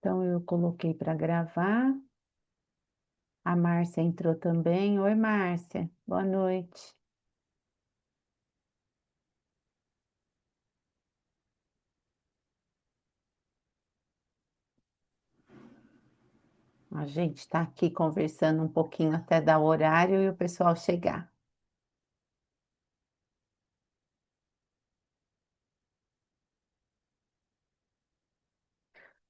Então, eu coloquei para gravar. A Márcia entrou também. Oi, Márcia. Boa noite. A gente está aqui conversando um pouquinho até dar o horário e o pessoal chegar.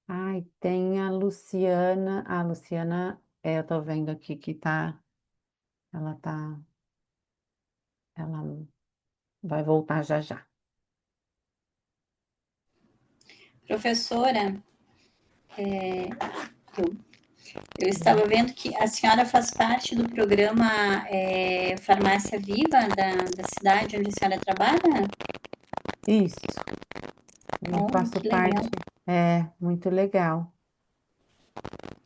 Ai, tem a Luciana. A Luciana, eu tô vendo aqui que ela tá, ela vai voltar já já. Professora, eu estava vendo que a senhora faz parte do programa Farmácia Viva da cidade onde a senhora trabalha? Isso, eu Oh, faço que legal. parte. É, muito legal.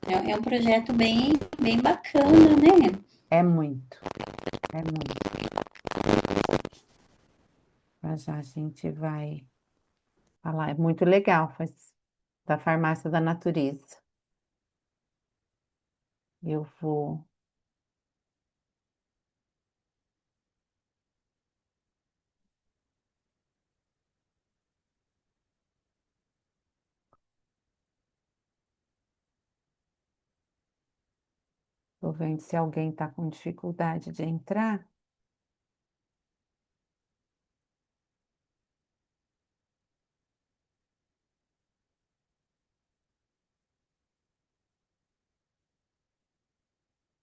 É um projeto bem bacana, né? É muito, é muito. Já já a gente vai falar. É muito legal, faz da farmácia da natureza. Eu vou vendo se alguém está com dificuldade de entrar.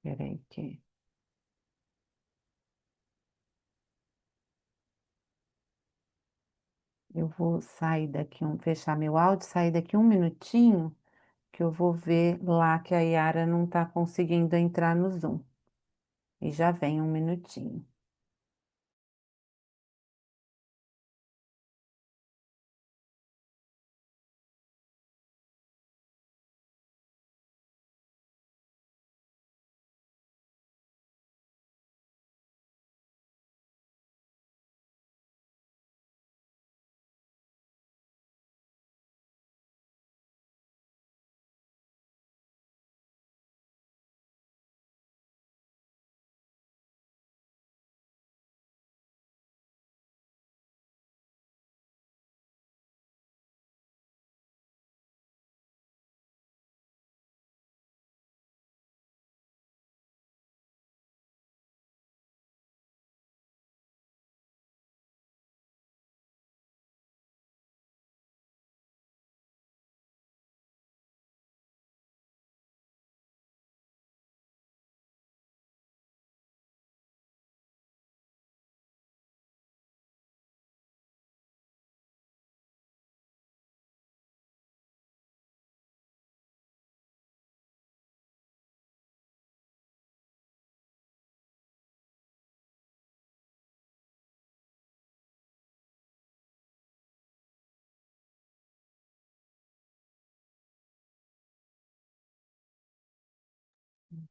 Peraí que eu vou sair daqui, fechar meu áudio, sair daqui um minutinho, que eu vou ver lá que a Yara não está conseguindo entrar no Zoom. E já vem um minutinho.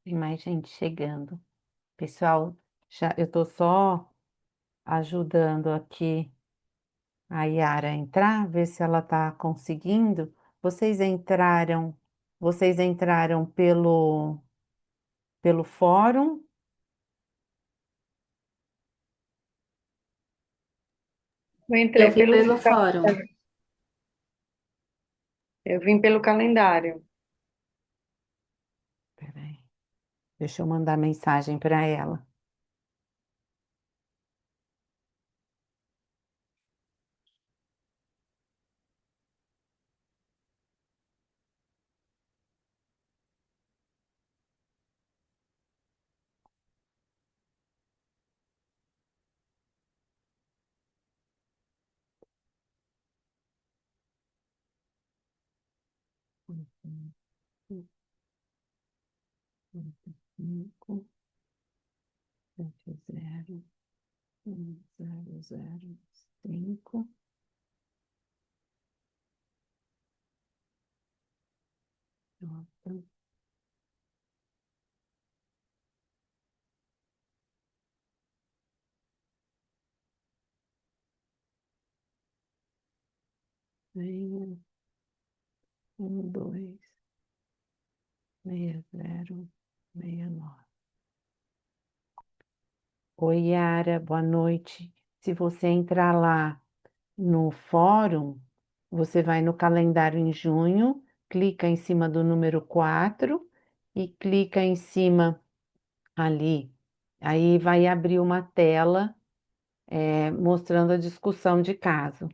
Tem mais gente chegando. Pessoal, já eu estou só ajudando aqui a Yara a entrar, ver se ela está conseguindo. Vocês entraram, vocês entraram pelo fórum. Eu Eu entrei vi pelo fórum. eu vim pelo calendário. Peraí, deixa eu mandar mensagem para ela. Cinco, 0, 005. Pronto. Venha, 1, 2. 6069. Oi, Yara, boa noite. Se você entrar lá no fórum, você vai no calendário em junho, clica em cima do número 4 e clica em cima ali. Aí vai abrir uma tela, mostrando a discussão de caso.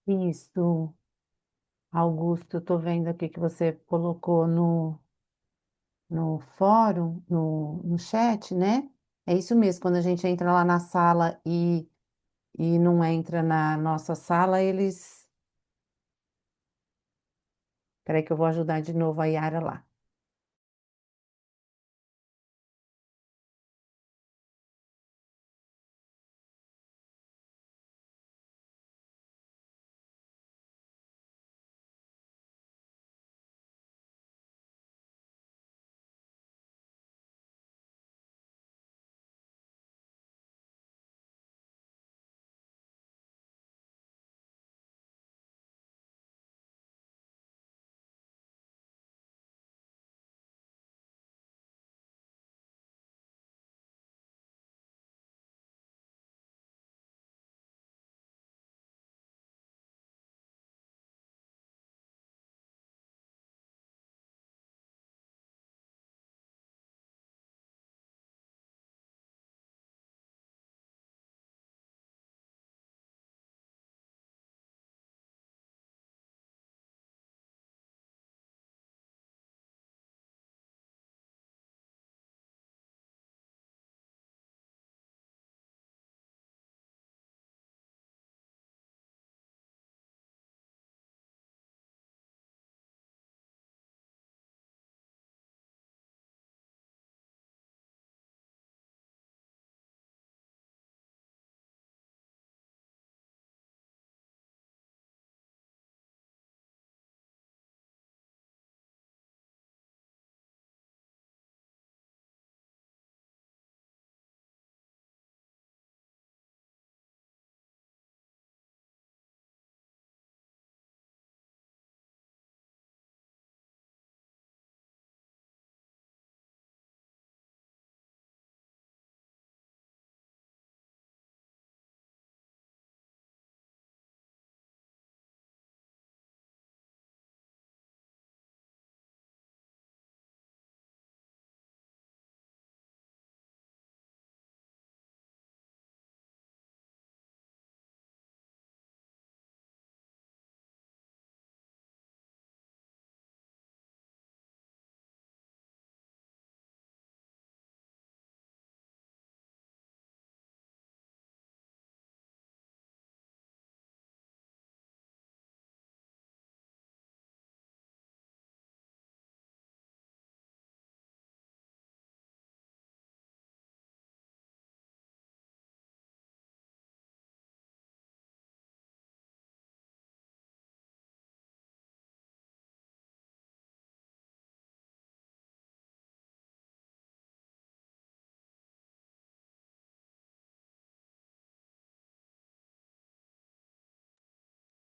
Isso, Augusto, eu tô vendo aqui que você colocou no fórum, no chat, né? É isso mesmo, quando a gente entra lá na sala e não entra na nossa sala, eles. Peraí que eu vou ajudar de novo a Yara lá.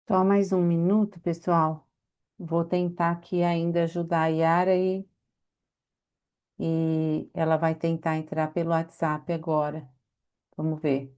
Só mais um minuto, pessoal. Vou tentar aqui ainda ajudar a Yara e ela vai tentar entrar pelo WhatsApp agora. Vamos ver.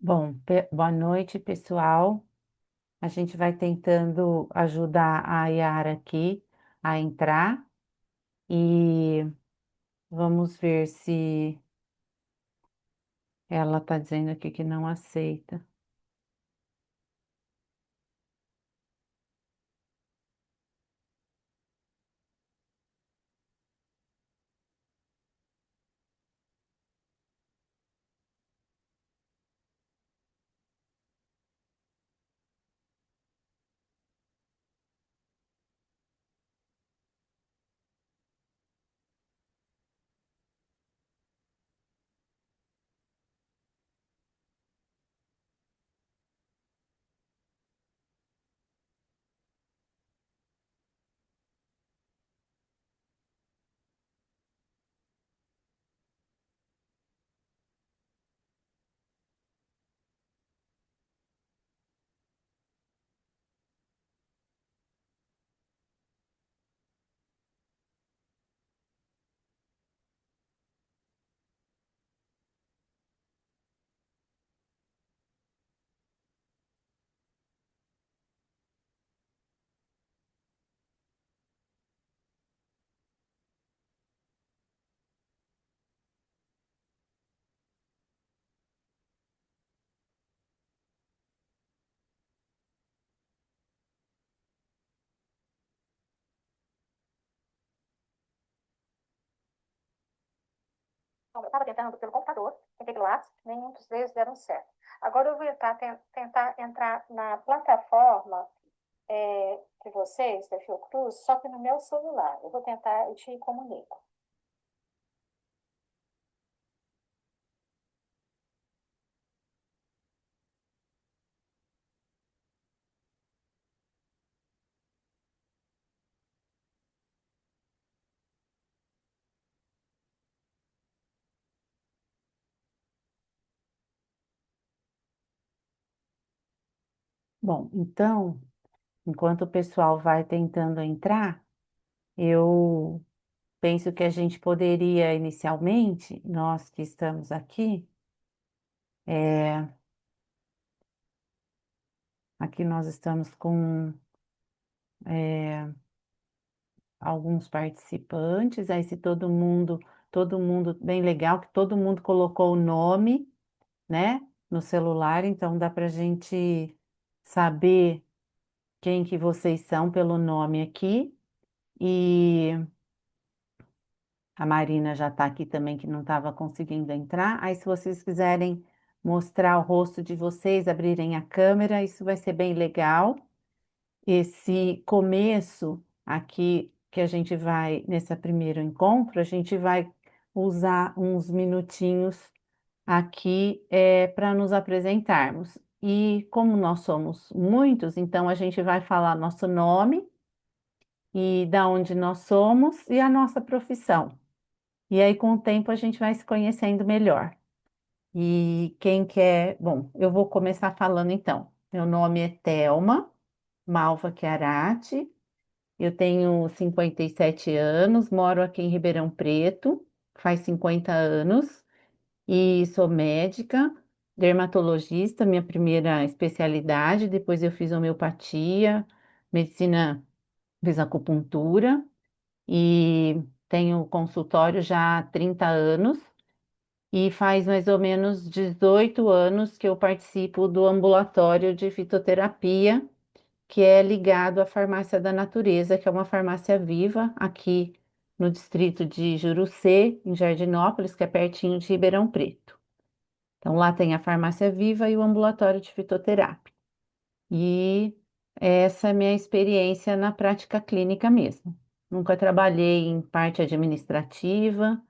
Bom, boa noite, pessoal. A gente vai tentando ajudar a Yara aqui a entrar e vamos ver se ela está dizendo aqui que não aceita. Bom, eu estava tentando pelo computador, tentei pelo WhatsApp, nenhum dos dois deram certo. Agora eu vou tentar entrar na plataforma de vocês, da Fiocruz, só que no meu celular. Eu vou tentar e te comunico. Bom, então, enquanto o pessoal vai tentando entrar, eu penso que a gente poderia inicialmente, nós que estamos aqui, é, aqui nós estamos com alguns participantes, aí se todo mundo, bem legal, que todo mundo colocou o nome, né, no celular, então dá para a gente saber quem que vocês são pelo nome aqui, e a Marina já está aqui também, que não estava conseguindo entrar, aí se vocês quiserem mostrar o rosto de vocês, abrirem a câmera, isso vai ser bem legal. Esse começo aqui que a gente vai, nesse primeiro encontro, a gente vai usar uns minutinhos aqui para nos apresentarmos. E como nós somos muitos, então a gente vai falar nosso nome e da onde nós somos e a nossa profissão. E aí, com o tempo, a gente vai se conhecendo melhor. E quem quer, bom, eu vou começar falando então. Meu nome é Thelma Malva Chiarati. Eu tenho 57 anos, moro aqui em Ribeirão Preto, faz 50 anos, e sou médica, dermatologista, minha primeira especialidade. Depois eu fiz homeopatia, medicina, fiz acupuntura, e tenho consultório já há 30 anos, e faz mais ou menos 18 anos que eu participo do ambulatório de fitoterapia, que é ligado à Farmácia da Natureza, que é uma farmácia viva aqui no distrito de Jurucê, em Jardinópolis, que é pertinho de Ribeirão Preto. Então, lá tem a farmácia viva e o ambulatório de fitoterapia. E essa é a minha experiência na prática clínica mesmo. Nunca trabalhei em parte administrativa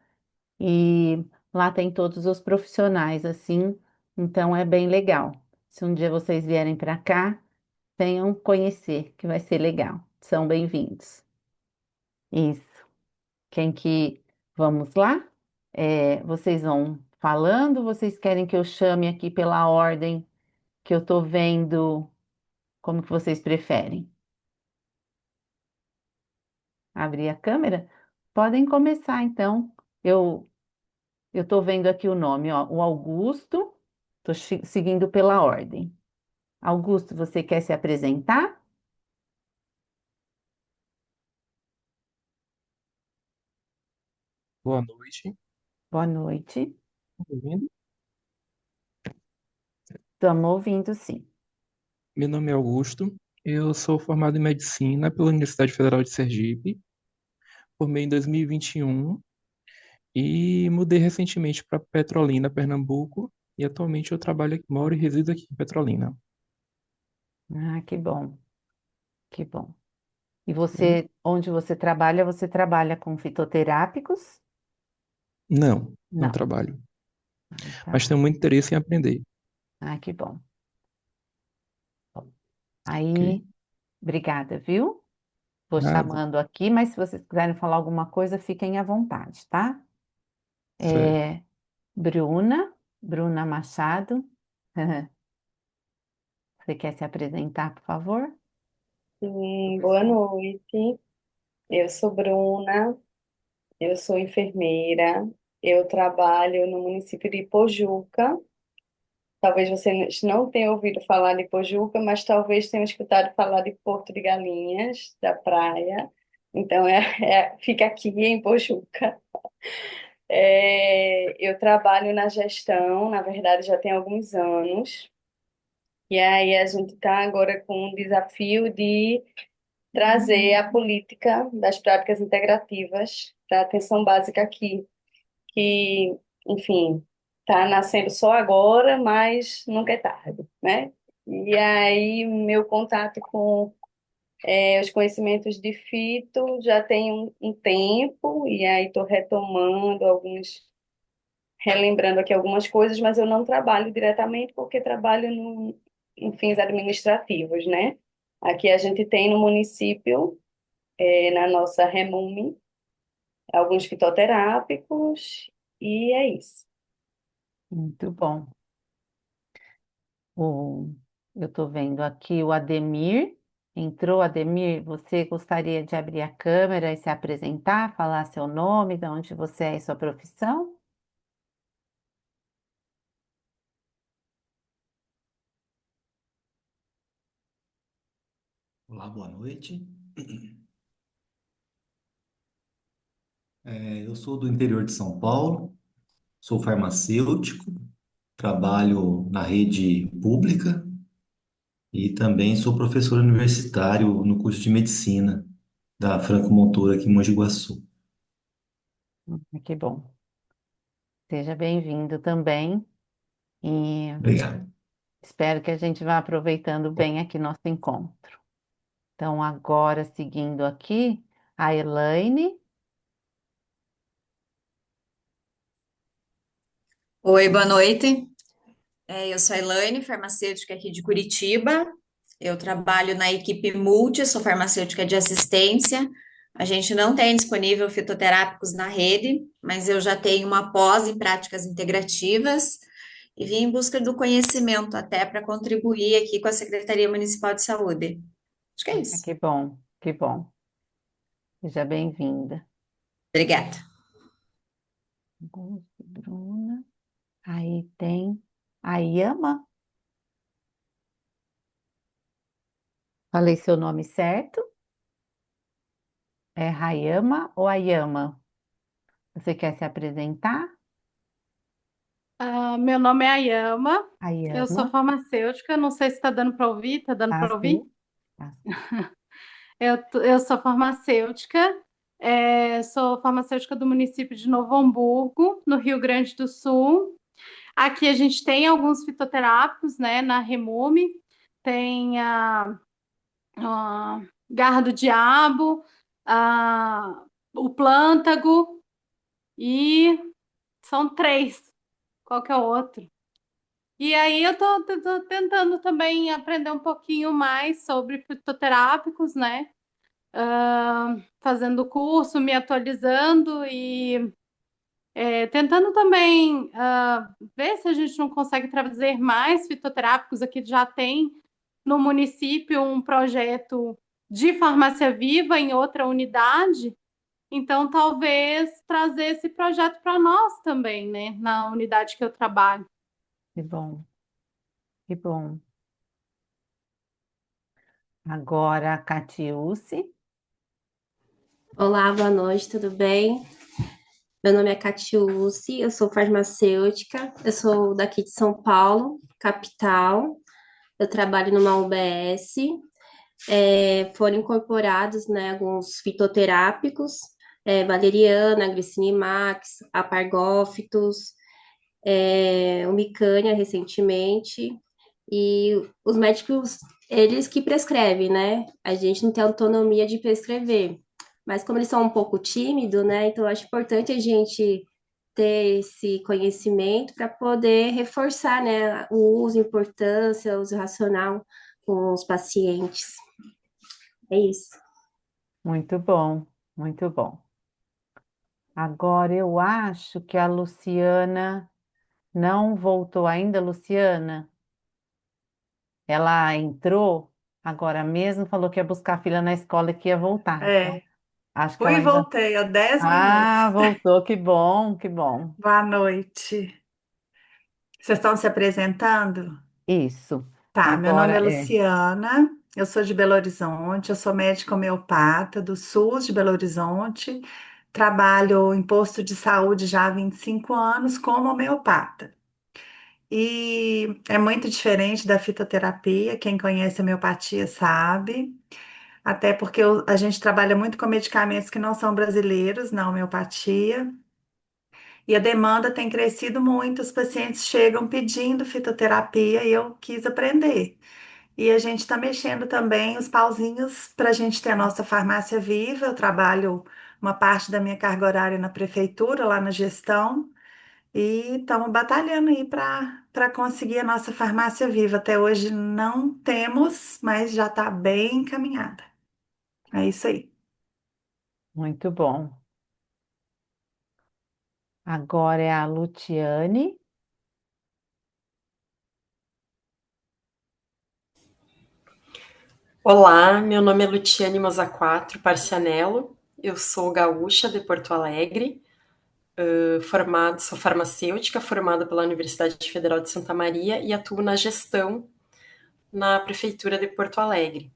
e lá tem todos os profissionais, assim, então é bem legal. Se um dia vocês vierem para cá, venham conhecer, que vai ser legal. São bem-vindos. Isso. Quem que... Vamos lá? Vocês vão falando, vocês querem que eu chame aqui pela ordem que eu tô vendo, como que vocês preferem? Abrir a câmera? Podem começar, então. Eu tô vendo aqui o nome, ó, o Augusto, Estou seguindo pela ordem. Augusto, você quer se apresentar? Boa noite. Boa noite. Tá me ouvindo? Estamos ouvindo, sim. Meu nome é Augusto. Eu sou formado em medicina pela Universidade Federal de Sergipe. Formei em 2021 e mudei recentemente para Petrolina, Pernambuco. E atualmente eu trabalho aqui, moro e resido aqui em Petrolina. Ah, que bom, que bom. E Hum? onde você trabalha com fitoterápicos? Não, não Não. trabalho. Ah, tá. Mas tenho muito interesse em aprender. Ah, que bom. Bom, Ok? aí, obrigada, viu? Vou Nada. chamando aqui, mas se vocês quiserem falar alguma coisa, fiquem à vontade, tá? Certo. É, Bruna Machado. Você quer se apresentar, por favor? Sim, boa noite. Eu sou Bruna, eu sou enfermeira, eu trabalho no município de Ipojuca. Talvez vocês não tenham ouvido falar de Ipojuca, mas talvez tenham escutado falar de Porto de Galinhas, da praia. Então, fica aqui em Ipojuca. Eu trabalho na gestão, na verdade, já tem alguns anos. E aí a gente está agora com um desafio de trazer a política das práticas integrativas para a atenção básica aqui, que, enfim, está nascendo só agora, mas nunca é tarde, né? E aí, meu contato com os conhecimentos de fito já tem um tempo, e aí estou retomando relembrando aqui algumas coisas, mas eu não trabalho diretamente porque trabalho em fins administrativos, né? Aqui a gente tem no município, na nossa Remume, alguns fitoterápicos, e é isso. Muito bom. O, eu estou vendo aqui o Ademir. Entrou, Ademir. Você gostaria de abrir a câmera e se apresentar, falar seu nome, de onde você é e sua profissão? Olá, boa noite. Eu sou do interior de São Paulo, sou farmacêutico, trabalho na rede pública e também sou professor universitário no curso de medicina da Franco Montoro aqui em Mogi Guaçu. Que bom. Seja bem-vindo também. E Obrigado. espero que a gente vá aproveitando bem aqui nosso encontro. Então, agora, seguindo aqui, a Elaine. Oi, boa noite. Eu sou a Elaine, farmacêutica aqui de Curitiba. Eu trabalho na equipe Multi, sou farmacêutica de assistência. A gente não tem disponível fitoterápicos na rede, mas eu já tenho uma pós em práticas integrativas e vim em busca do conhecimento até para contribuir aqui com a Secretaria Municipal de Saúde. Acho que é Ah, isso. que bom, que bom. Seja bem-vinda. Obrigada. Bruna. Aí tem a Yama. Falei seu nome certo? É Rayama ou Ayama? Você quer se apresentar? Meu nome é Ayama, eu sou Ayama. farmacêutica, não sei se está dando para ouvir, está dando Ah, para ouvir? sim. Tá. Eu sou farmacêutica, sou farmacêutica do município de Novo Hamburgo, no Rio Grande do Sul. Aqui a gente tem alguns fitoterápicos, né, na Remume, tem a garra do diabo, o plântago e são três, qual que é o outro? E aí eu tô tentando também aprender um pouquinho mais sobre fitoterápicos, né? Fazendo curso, me atualizando e tentando também ver se a gente não consegue trazer mais fitoterápicos. Aqui já tem no município um projeto de farmácia viva em outra unidade, então talvez trazer esse projeto para nós também, né? Na unidade que eu trabalho. Que bom. Que bom. Agora a Catiúce. Olá, boa noite, tudo bem? Meu nome é Catiúce, eu sou farmacêutica, eu sou daqui de São Paulo, capital. Eu trabalho numa UBS. Foram incorporados, né, alguns fitoterápicos, valeriana, glicinimax, apargófitos, o micanha recentemente. E os médicos, eles que prescrevem, né? A gente não tem autonomia de prescrever. Mas como eles são um pouco tímidos, né? Então eu acho importante a gente ter esse conhecimento para poder reforçar, né, o uso, a importância, o uso racional com os pacientes. É isso. Muito bom, muito bom. Agora eu acho que a Luciana não voltou ainda, Luciana. Ela entrou agora mesmo, falou que ia buscar a filha na escola e que ia voltar. Então, acho que Fui ela e ainda. voltei há 10 Ah, minutos. voltou, que bom, que bom. Boa noite. Vocês estão se apresentando? Isso. Tá, meu nome Agora é é. Luciana, eu sou de Belo Horizonte, eu sou médica homeopata do SUS de Belo Horizonte, trabalho em posto de saúde já há 25 anos como homeopata. E é muito diferente da fitoterapia, quem conhece a homeopatia sabe, até porque a gente trabalha muito com medicamentos que não são brasileiros na homeopatia. E a demanda tem crescido muito, os pacientes chegam pedindo fitoterapia e eu quis aprender. E a gente está mexendo também os pauzinhos para a gente ter a nossa farmácia viva. Eu trabalho uma parte da minha carga horária na prefeitura, lá na gestão, e estamos batalhando aí para conseguir a nossa farmácia viva. Até hoje não temos, mas já está bem encaminhada. É isso aí. Muito bom. Agora é a Lutiane. Olá, meu nome é Lutiane Mozaquatro Parcianello, eu sou gaúcha de Porto Alegre, sou farmacêutica formada pela Universidade Federal de Santa Maria e atuo na gestão na Prefeitura de Porto Alegre.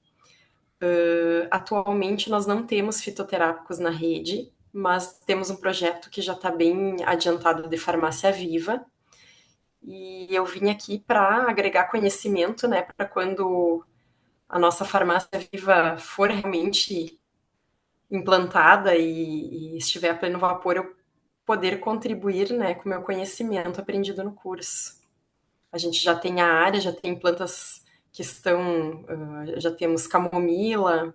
Atualmente nós não temos fitoterápicos na rede, mas temos um projeto que já está bem adiantado de farmácia viva, e eu vim aqui para agregar conhecimento, né, para quando a nossa farmácia viva for realmente implantada e estiver a pleno vapor, eu poder contribuir, né, com o meu conhecimento aprendido no curso. A gente já tem a área, já tem plantas que estão, já temos camomila,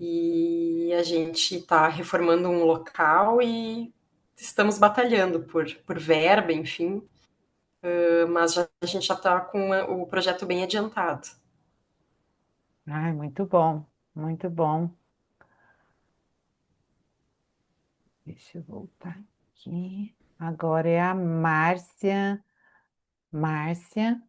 e a gente está reformando um local e estamos batalhando por verba, enfim, mas a gente já está com o projeto bem adiantado. Ai, muito bom, muito bom. Deixa eu voltar aqui. Agora é a Márcia. Márcia.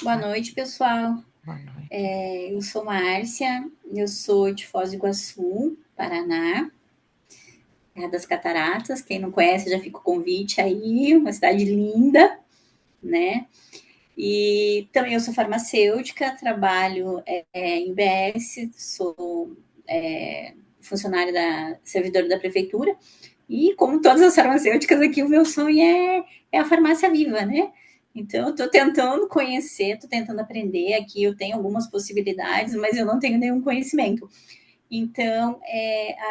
Boa noite, pessoal. Boa noite. Eu sou Márcia, eu sou de Foz do Iguaçu, Paraná, Terra das Cataratas. Quem não conhece, já fica o convite aí, uma cidade linda, né? E também eu sou farmacêutica, trabalho em UBS, sou funcionária servidora da prefeitura. E como todas as farmacêuticas aqui, o meu sonho é a farmácia viva, né? Então, eu estou tentando conhecer, estou tentando aprender. Aqui eu tenho algumas possibilidades, mas eu não tenho nenhum conhecimento. Então,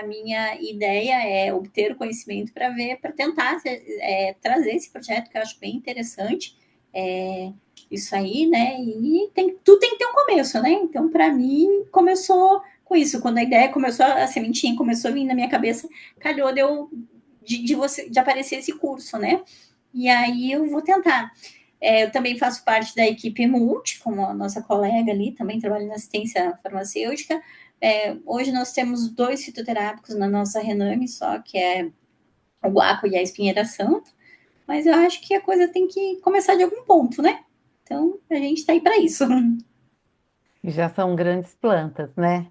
a minha ideia é obter o conhecimento para ver, para tentar trazer esse projeto que eu acho bem interessante. Isso aí, né? E tudo tem que ter um começo, né? Então, para mim, começou com isso. Quando a ideia começou, a sementinha começou a vir na minha cabeça, calhou de aparecer esse curso, né? E aí eu vou tentar. Eu também faço parte da equipe Multi, como a nossa colega ali, também trabalho na assistência farmacêutica. Hoje nós temos 2 fitoterápicos na nossa Rename, só que é o guaco e a espinheira santa, mas eu acho que a coisa tem que começar de algum ponto, né? Então, a gente está aí para isso. E já são grandes plantas, né?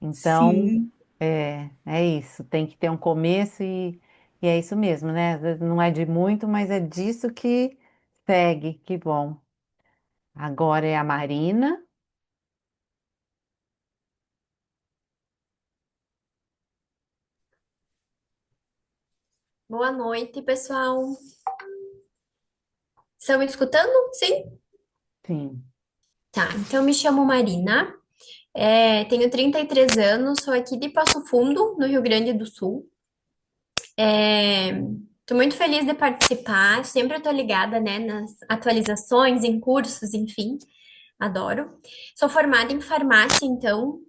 Então, Sim. É isso, tem que ter um começo e é isso mesmo, né? Às vezes não é de muito, mas é disso que segue, que bom. Agora é a Marina. Boa noite, pessoal. Estão me escutando? Sim? Sim. Tá, então me chamo Marina, tenho 33 anos, sou aqui de Passo Fundo, no Rio Grande do Sul. Estou muito feliz de participar, sempre estou ligada, né, nas atualizações, em cursos, enfim, adoro. Sou formada em farmácia, então,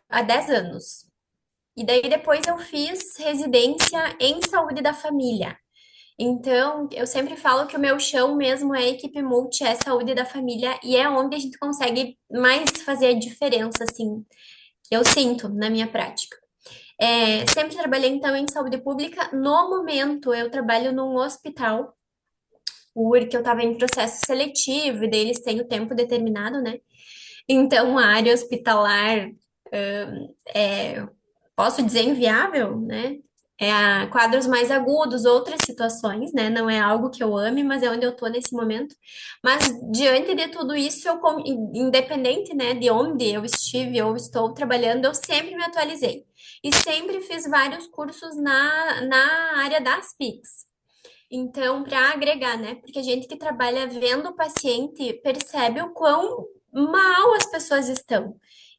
há 10 anos. E daí depois eu fiz residência em saúde da família. Então, eu sempre falo que o meu chão mesmo é a equipe multi, é saúde da família, e é onde a gente consegue mais fazer a diferença, assim, eu sinto na minha prática. Sempre trabalhei, então, em saúde pública. No momento, eu trabalho num hospital, porque eu estava em processo seletivo, e daí eles têm o tempo determinado, né? Então, a área hospitalar, é, posso dizer inviável, né? Quadros mais agudos, outras situações, né? Não é algo que eu ame, mas é onde eu tô nesse momento. Mas diante de tudo isso, independente, né, de onde eu estive ou estou trabalhando, eu sempre me atualizei. E sempre fiz vários cursos na área das PICs. Então, para agregar, né? Porque a gente que trabalha vendo o paciente percebe o quão mal as pessoas estão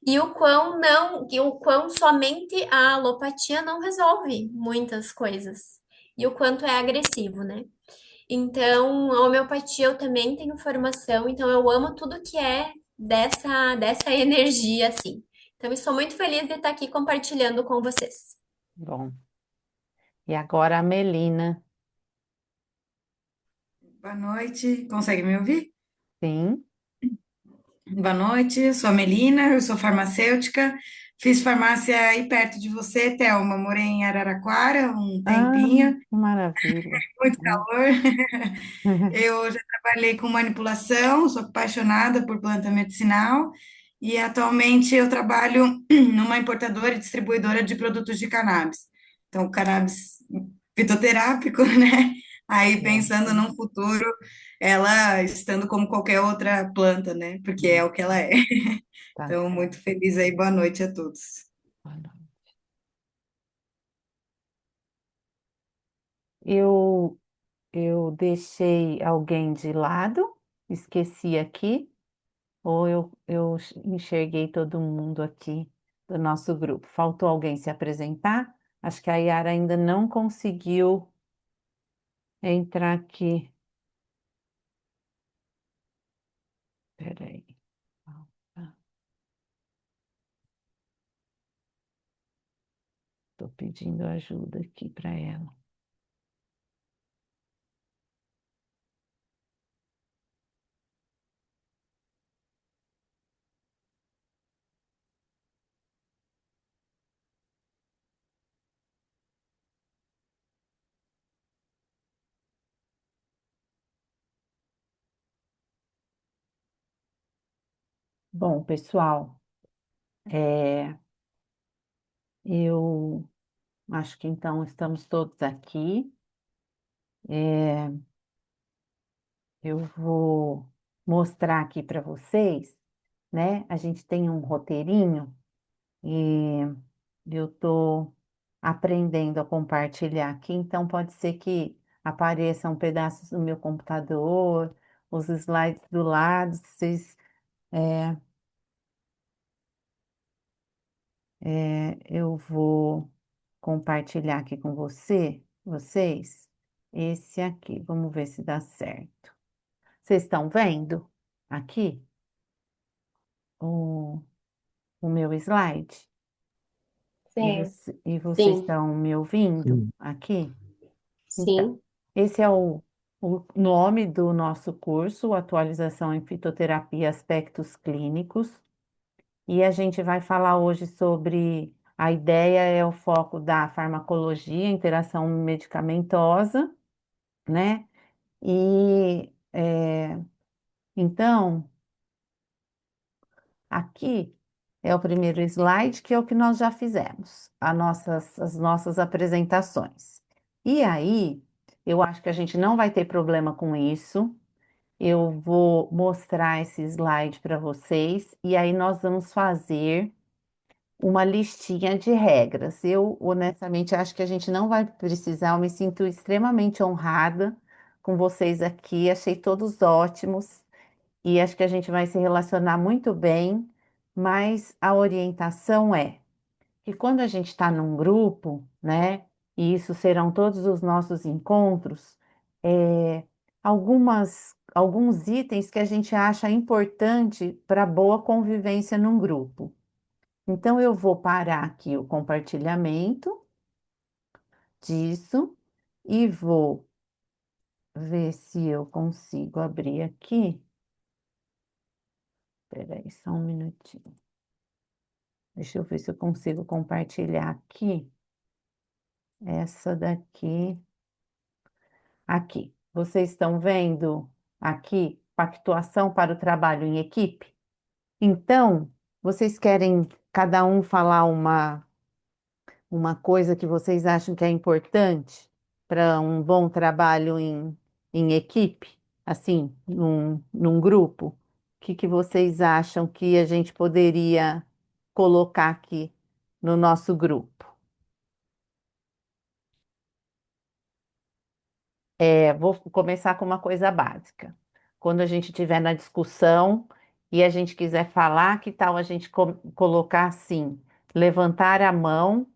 e o quão não, e o quão somente a alopatia não resolve muitas coisas e o quanto é agressivo, né? Então, a homeopatia eu também tenho formação, então eu amo tudo que é dessa energia assim. Então, estou muito feliz de estar aqui compartilhando com vocês. Bom. E agora a Melina. Boa noite, consegue me ouvir? Sim. Boa noite, eu sou a Melina, eu sou farmacêutica, fiz farmácia aí perto de você, Thelma, morei em Araraquara um Ah, tempinho, que maravilha. muito Hum. calor. Eu já trabalhei com manipulação, sou apaixonada por planta medicinal e atualmente eu trabalho numa importadora e distribuidora de produtos de cannabis. Então, cannabis fitoterápico, né? Aí pensando Ótimo. num futuro, ela estando como qualquer outra planta, né? Porque é o que ela é. Tá Então, certo. muito feliz aí, boa noite a todos. Boa noite. Eu, eu deixei alguém de lado, esqueci aqui, ou eu enxerguei todo mundo aqui do nosso grupo. Faltou alguém se apresentar? Acho que a Yara ainda não conseguiu entrar aqui. Peraí. Estou pedindo ajuda aqui para ela. Bom, pessoal, é, eu acho que então estamos todos aqui. É, eu vou mostrar aqui para vocês, né? A gente tem um roteirinho e eu estou aprendendo a compartilhar aqui, então pode ser que apareçam pedaços do meu computador, os slides do lado, vocês, é, eu vou compartilhar aqui com vocês, esse aqui, vamos ver se dá certo. Vocês estão vendo aqui o, o meu slide? Sim, E vocês sim, estão me ouvindo Sim. aqui? Então, sim. esse é o nome do nosso curso, Atualização em Fitoterapia e Aspectos Clínicos. E a gente vai falar hoje sobre a ideia é o foco da farmacologia, interação medicamentosa, né? E então, aqui. É o primeiro slide, que é o que nós já fizemos, as nossas apresentações. E aí, eu acho que a gente não vai ter problema com isso. Eu vou mostrar esse slide para vocês e aí nós vamos fazer uma listinha de regras. Eu, honestamente, acho que a gente não vai precisar. Eu me sinto extremamente honrada com vocês aqui. Achei todos ótimos e acho que a gente vai se relacionar muito bem. Mas a orientação é que quando a gente está num grupo, né, e isso serão todos os nossos encontros, alguns itens que a gente acha importante para boa convivência num grupo. Então, eu vou parar aqui o compartilhamento disso e vou ver se eu consigo abrir aqui. Espera aí, só um minutinho. Deixa eu ver se eu consigo compartilhar aqui. Essa daqui. Aqui. Vocês estão vendo aqui pactuação para o trabalho em equipe? Então, vocês querem cada um falar uma coisa que vocês acham que é importante para um bom trabalho em equipe, assim, num grupo? O que que vocês acham que a gente poderia colocar aqui no nosso grupo? Vou começar com uma coisa básica. Quando a gente estiver na discussão e a gente quiser falar, que tal a gente colocar assim, levantar a mão,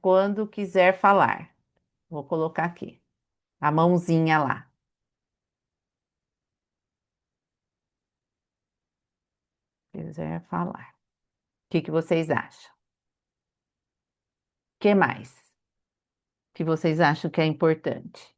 quando quiser falar. Vou colocar aqui, a mãozinha lá, quiser falar. O que que vocês acham? O que mais que vocês acham que é importante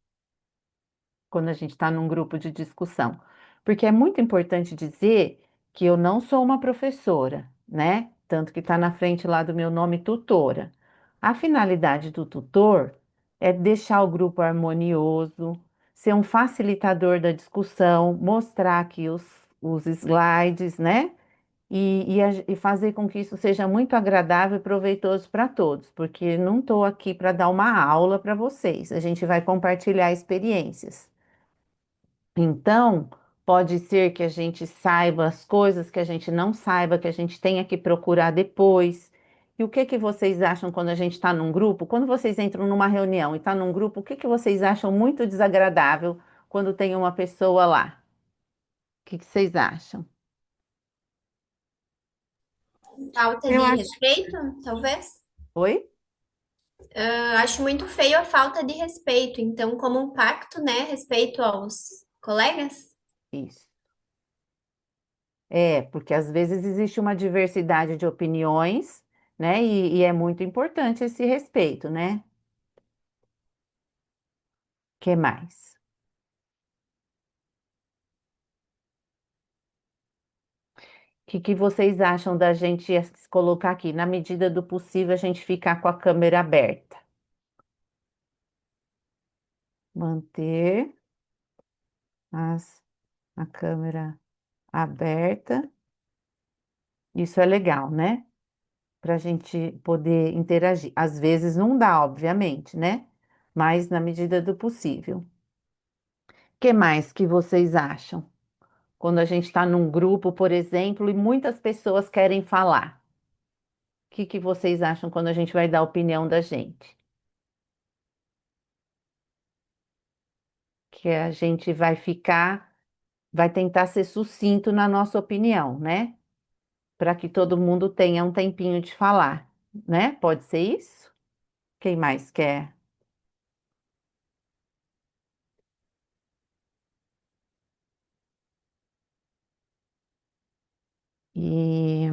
quando a gente está num grupo de discussão? Porque é muito importante dizer que eu não sou uma professora, né? Tanto que está na frente lá do meu nome, tutora. A finalidade do tutor é deixar o grupo harmonioso, ser um facilitador da discussão, mostrar aqui os slides, né? E fazer com que isso seja muito agradável e proveitoso para todos, porque não estou aqui para dar uma aula para vocês, a gente vai compartilhar experiências. Então, pode ser que a gente saiba as coisas que a gente não saiba, que a gente tenha que procurar depois. E o que que vocês acham quando a gente está num grupo? Quando vocês entram numa reunião e está num grupo, o que que vocês acham muito desagradável quando tem uma pessoa lá? O que que vocês acham? Falta Eu de acho, respeito, talvez? Oi? Acho muito feio a falta de respeito. Então, como um pacto, né? Respeito aos colegas. Isso. Porque às vezes existe uma diversidade de opiniões, né? E é muito importante esse respeito, né? Que mais? O que que vocês acham da gente colocar aqui? Na medida do possível, a gente ficar com a câmera aberta. Manter a câmera aberta. Isso é legal, né? Para a gente poder interagir. Às vezes não dá, obviamente, né? Mas na medida do possível. O que mais que vocês acham? Quando a gente está num grupo, por exemplo, e muitas pessoas querem falar. O que que vocês acham quando a gente vai dar a opinião da gente? Que a gente vai tentar ser sucinto na nossa opinião, né? Para que todo mundo tenha um tempinho de falar, né? Pode ser isso? Quem mais quer? E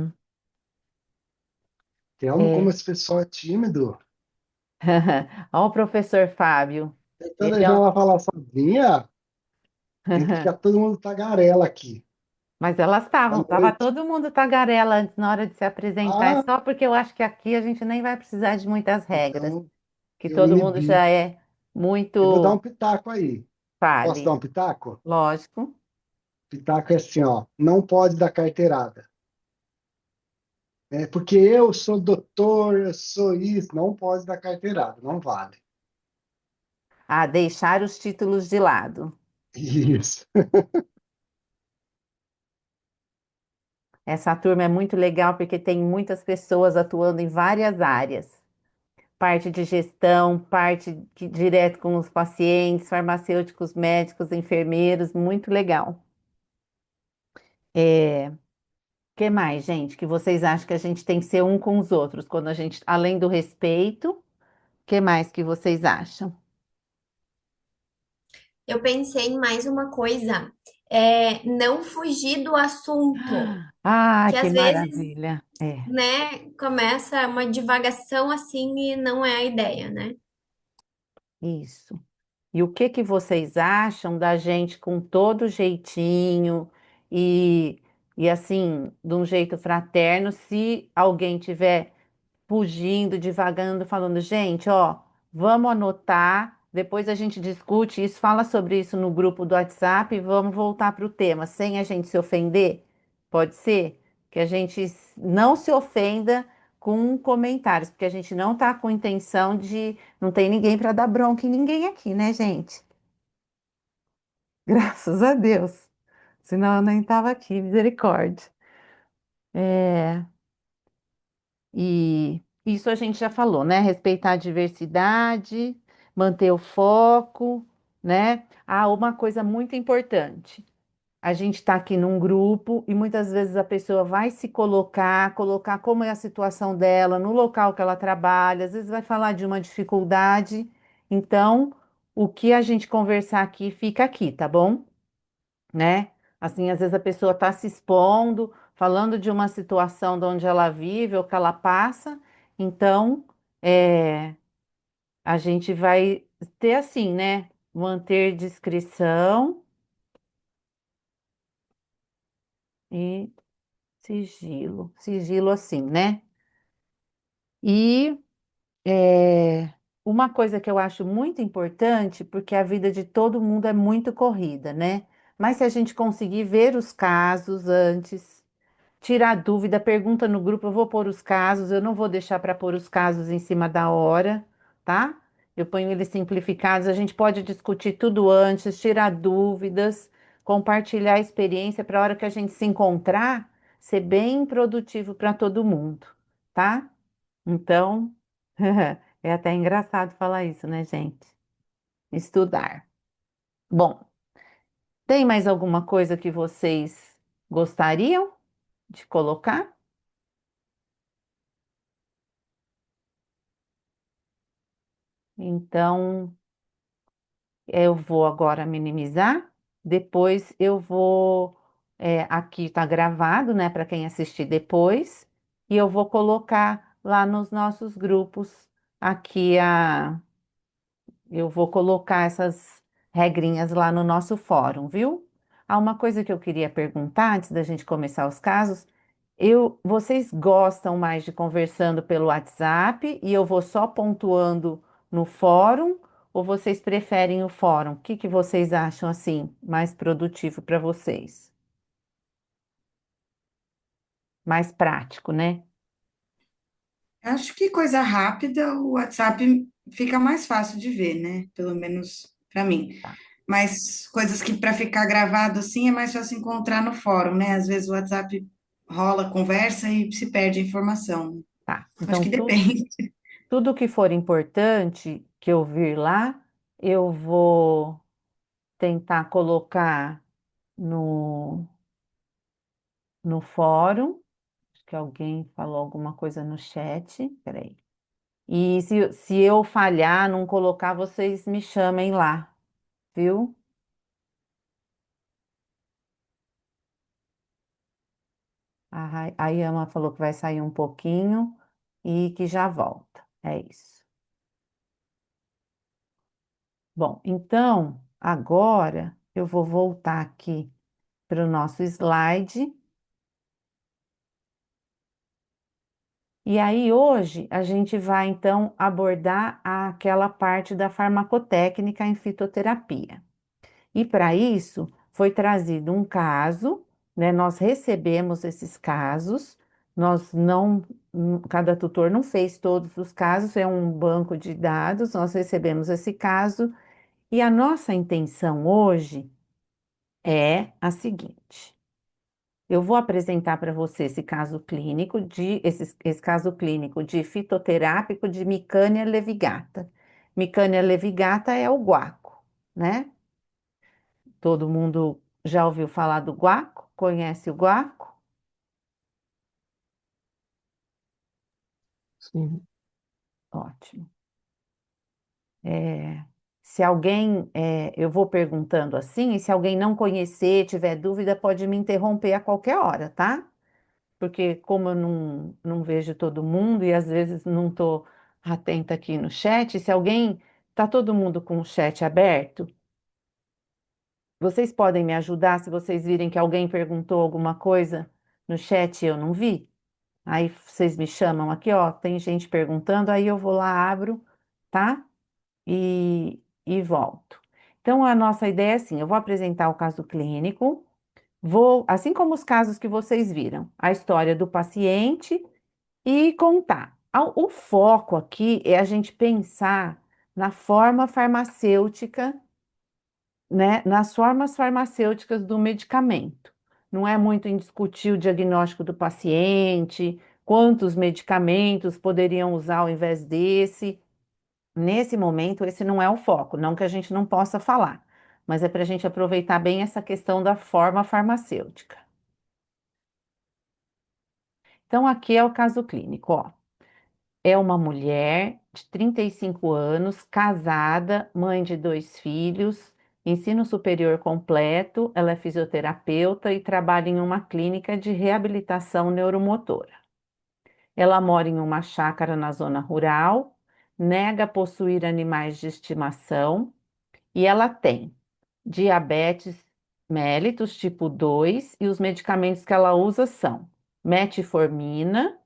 Telmo, como é... esse pessoal é tímido. Ó, o professor Fábio. Tentando Ele, deixar ó. ela falar sozinha, tem que ficar todo mundo tagarela aqui. Mas elas Boa tava noite. todo mundo tagarela antes na hora de se apresentar. É Ah, só porque eu acho que aqui a gente nem vai precisar de muitas regras, então que eu todo mundo inibi. já é Eu vou dar um muito pitaco aí. Posso dar fale. um pitaco? Lógico. Pitaco é assim, ó. Não pode dar carteirada. É porque eu sou doutor, eu sou isso, não pode dar carteirada, não vale. Ah, deixar os títulos de lado. Isso. Essa turma é muito legal porque tem muitas pessoas atuando em várias áreas. Parte de gestão, direto com os pacientes, farmacêuticos, médicos, enfermeiros, muito legal. É, que mais, gente, que vocês acham que a gente tem que ser um com os outros quando a gente, além do respeito, que mais que vocês acham? Eu pensei em mais uma coisa, não fugir do assunto, Ah, que que às vezes, maravilha. É, né, começa uma divagação assim e não é a ideia, né? isso. E o que que vocês acham da gente com todo jeitinho e, e assim, de um jeito fraterno, se alguém tiver fugindo, divagando, falando, gente, ó, vamos anotar, depois a gente discute isso, fala sobre isso no grupo do WhatsApp e vamos voltar para o tema, sem a gente se ofender? Pode ser? Que a gente não se ofenda com comentários, porque a gente não está com intenção de. Não tem ninguém para dar bronca em ninguém aqui, né, gente? Graças a Deus. Senão eu nem estava aqui, misericórdia. É. E isso a gente já falou, né? Respeitar a diversidade, manter o foco, né? Ah, uma coisa muito importante. A gente está aqui num grupo e muitas vezes a pessoa vai se colocar como é a situação dela no local que ela trabalha, às vezes vai falar de uma dificuldade. Então, o que a gente conversar aqui fica aqui, tá bom? Né? Assim, às vezes a pessoa está se expondo, falando de uma situação de onde ela vive ou que ela passa, então é, a gente vai ter assim, né? Manter discrição e sigilo assim, né? E uma coisa que eu acho muito importante, porque a vida de todo mundo é muito corrida, né? Mas se a gente conseguir ver os casos antes, tirar dúvida, pergunta no grupo, eu vou pôr os casos, eu não vou deixar para pôr os casos em cima da hora, tá? Eu ponho eles simplificados, a gente pode discutir tudo antes, tirar dúvidas, compartilhar a experiência para a hora que a gente se encontrar, ser bem produtivo para todo mundo, tá? Então, é até engraçado falar isso, né, gente? Estudar. Bom, tem mais alguma coisa que vocês gostariam de colocar? Então, eu vou agora minimizar, depois eu vou. Aqui está gravado, né, para quem assistir depois, e eu vou colocar lá nos nossos grupos aqui eu vou colocar essas regrinhas lá no nosso fórum, viu? Há uma coisa que eu queria perguntar antes da gente começar os casos. Vocês gostam mais de conversando pelo WhatsApp e eu vou só pontuando no fórum, ou vocês preferem o fórum? O que que vocês acham assim mais produtivo para vocês? Mais prático, né? Acho que coisa rápida, o WhatsApp fica mais fácil de ver, né? Pelo menos para mim. Tá, Mas coisas que para ficar gravado assim é mais fácil encontrar no fórum, né? Às vezes o WhatsApp rola conversa e se perde a informação. tá. Acho Então, que depende. tudo que for importante que eu vir lá, eu vou tentar colocar no, no fórum. Acho que alguém falou alguma coisa no chat. Peraí. E se eu falhar, não colocar, vocês me chamem lá, viu? A Yama falou que vai sair um pouquinho e que já volta. É isso. Bom, então, agora eu vou voltar aqui para o nosso slide. E aí, hoje, a gente vai então abordar aquela parte da farmacotécnica em fitoterapia. E para isso, foi trazido um caso, né? Nós recebemos esses casos, Nós não, cada tutor não fez todos os casos, é um banco de dados, nós recebemos esse caso e a nossa intenção hoje é a seguinte. Eu vou apresentar para você esse caso clínico de fitoterápico de Micânia levigata. Micânia levigata é o guaco, né? Todo mundo já ouviu falar do guaco? Conhece o guaco? Sim. Ótimo. Se alguém, eu vou perguntando assim, e se alguém não conhecer, tiver dúvida, pode me interromper a qualquer hora, tá? Porque como eu não vejo todo mundo e às vezes não estou atenta aqui no chat, se alguém, tá todo mundo com o chat aberto, vocês podem me ajudar se vocês virem que alguém perguntou alguma coisa no chat e eu não vi? Aí vocês me chamam aqui, ó, tem gente perguntando, aí eu vou lá, abro, tá? E volto. Então, a nossa ideia é assim: eu vou apresentar o caso clínico, vou, assim como os casos que vocês viram, a história do paciente e contar. O foco aqui é a gente pensar na forma farmacêutica, né, nas formas farmacêuticas do medicamento. Não é muito em discutir o diagnóstico do paciente, quantos medicamentos poderiam usar ao invés desse. Nesse momento, esse não é o foco, não que a gente não possa falar, mas é para a gente aproveitar bem essa questão da forma farmacêutica. Então, aqui é o caso clínico, ó. É uma mulher de 35 anos, casada, mãe de 2 filhos, ensino superior completo, ela é fisioterapeuta e trabalha em uma clínica de reabilitação neuromotora. Ela mora em uma chácara na zona rural, nega possuir animais de estimação e ela tem diabetes mellitus tipo 2 e os medicamentos que ela usa são metformina,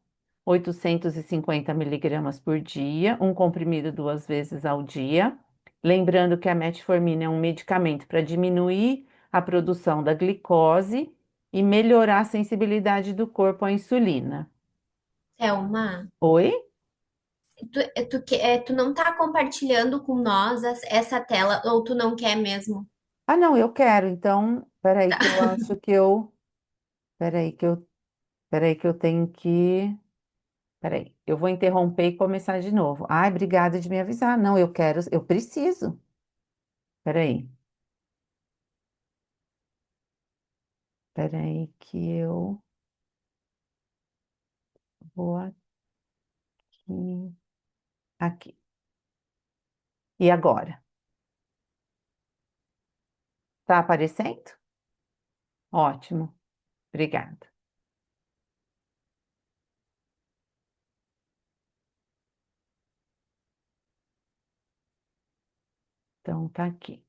850 miligramas por dia, um comprimido 2 vezes ao dia. Lembrando que a metformina é um medicamento para diminuir a produção da glicose e melhorar a sensibilidade do corpo à insulina. Thelma, Oi? tu não tá compartilhando com nós essa tela, ou tu não quer mesmo? Ah, não, eu quero. Então, peraí que eu acho que eu, peraí que eu, peraí que eu tenho que, peraí, eu vou interromper e começar de novo. Ai, obrigada de me avisar. Não, eu quero, eu preciso. Peraí, peraí que eu vou aqui, aqui. E agora? Tá aparecendo? Ótimo, obrigada. Então, tá aqui.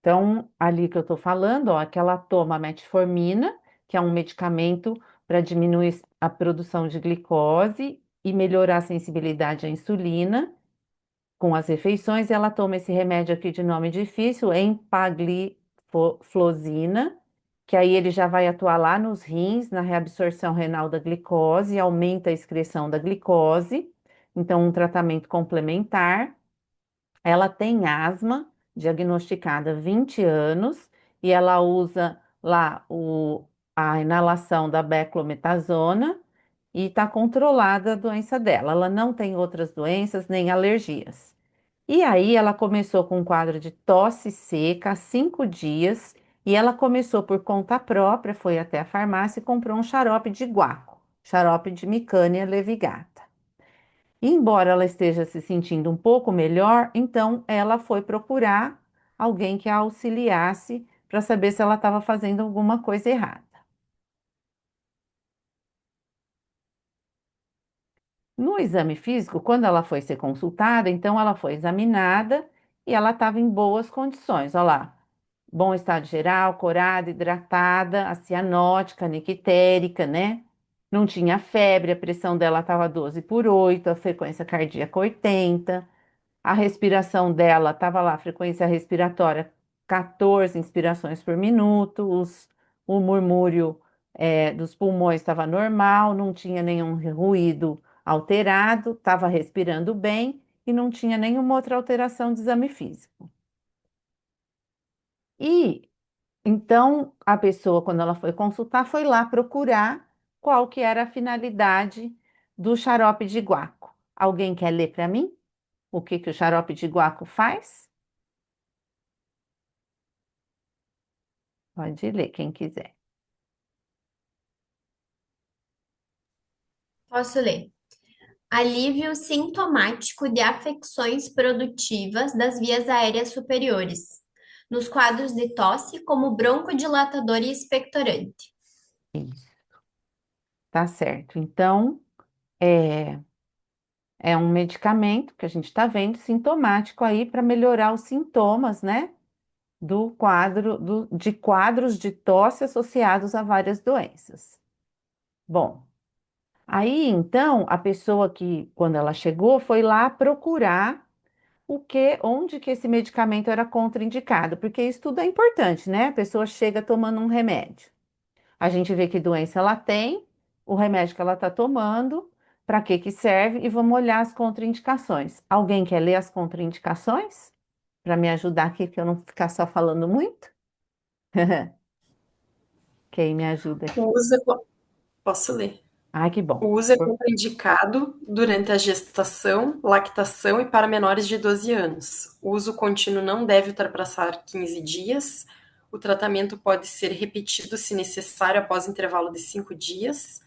Então, ali que eu tô falando, ó, que ela toma metformina, que é um medicamento para diminuir a produção de glicose e melhorar a sensibilidade à insulina. Com as refeições, ela toma esse remédio aqui de nome difícil, empagliflozina, que aí ele já vai atuar lá nos rins, na reabsorção renal da glicose, aumenta a excreção da glicose. Então, um tratamento complementar. Ela tem asma, diagnosticada há 20 anos, e ela usa lá a inalação da beclometasona e está controlada a doença dela. Ela não tem outras doenças nem alergias. E aí ela começou com um quadro de tosse seca há 5 dias e ela começou por conta própria, foi até a farmácia e comprou um xarope de guaco, xarope de Micânia levigata. E embora ela esteja se sentindo um pouco melhor, então ela foi procurar alguém que a auxiliasse para saber se ela estava fazendo alguma coisa errada. No exame físico, quando ela foi ser consultada, então ela foi examinada e ela estava em boas condições. Olha lá, bom estado geral, corada, hidratada, a cianótica, nictérica, né? Não tinha febre, a pressão dela estava 12/8, a frequência cardíaca 80, a respiração dela estava lá, a frequência respiratória 14 inspirações por minuto, o murmúrio dos pulmões estava normal, não tinha nenhum ruído alterado, estava respirando bem e não tinha nenhuma outra alteração de exame físico. E então a pessoa, quando ela foi consultar, foi lá procurar qual que era a finalidade do xarope de guaco. Alguém quer ler para mim o que que o xarope de guaco faz? Pode ler, quem quiser. Posso ler. Alívio sintomático de afecções produtivas das vias aéreas superiores, nos quadros de tosse, como broncodilatador e expectorante. Isso, tá certo. Então, é, é um medicamento que a gente está vendo sintomático aí para melhorar os sintomas, né? Do quadro, de quadros de tosse associados a várias doenças. Bom, aí então a pessoa que, quando ela chegou, foi lá procurar onde que esse medicamento era contraindicado, porque isso tudo é importante, né? A pessoa chega tomando um remédio. A gente vê que doença ela tem, o remédio que ela está tomando, para que que serve e vamos olhar as contraindicações. Alguém quer ler as contraindicações? Para me ajudar aqui, que eu não ficar só falando muito? Quem me ajuda aqui? O uso Posso ler. Ai, que O bom. uso é contraindicado durante a gestação, lactação e para menores de 12 anos. O uso contínuo não deve ultrapassar 15 dias. O tratamento pode ser repetido se necessário após intervalo de 5 dias.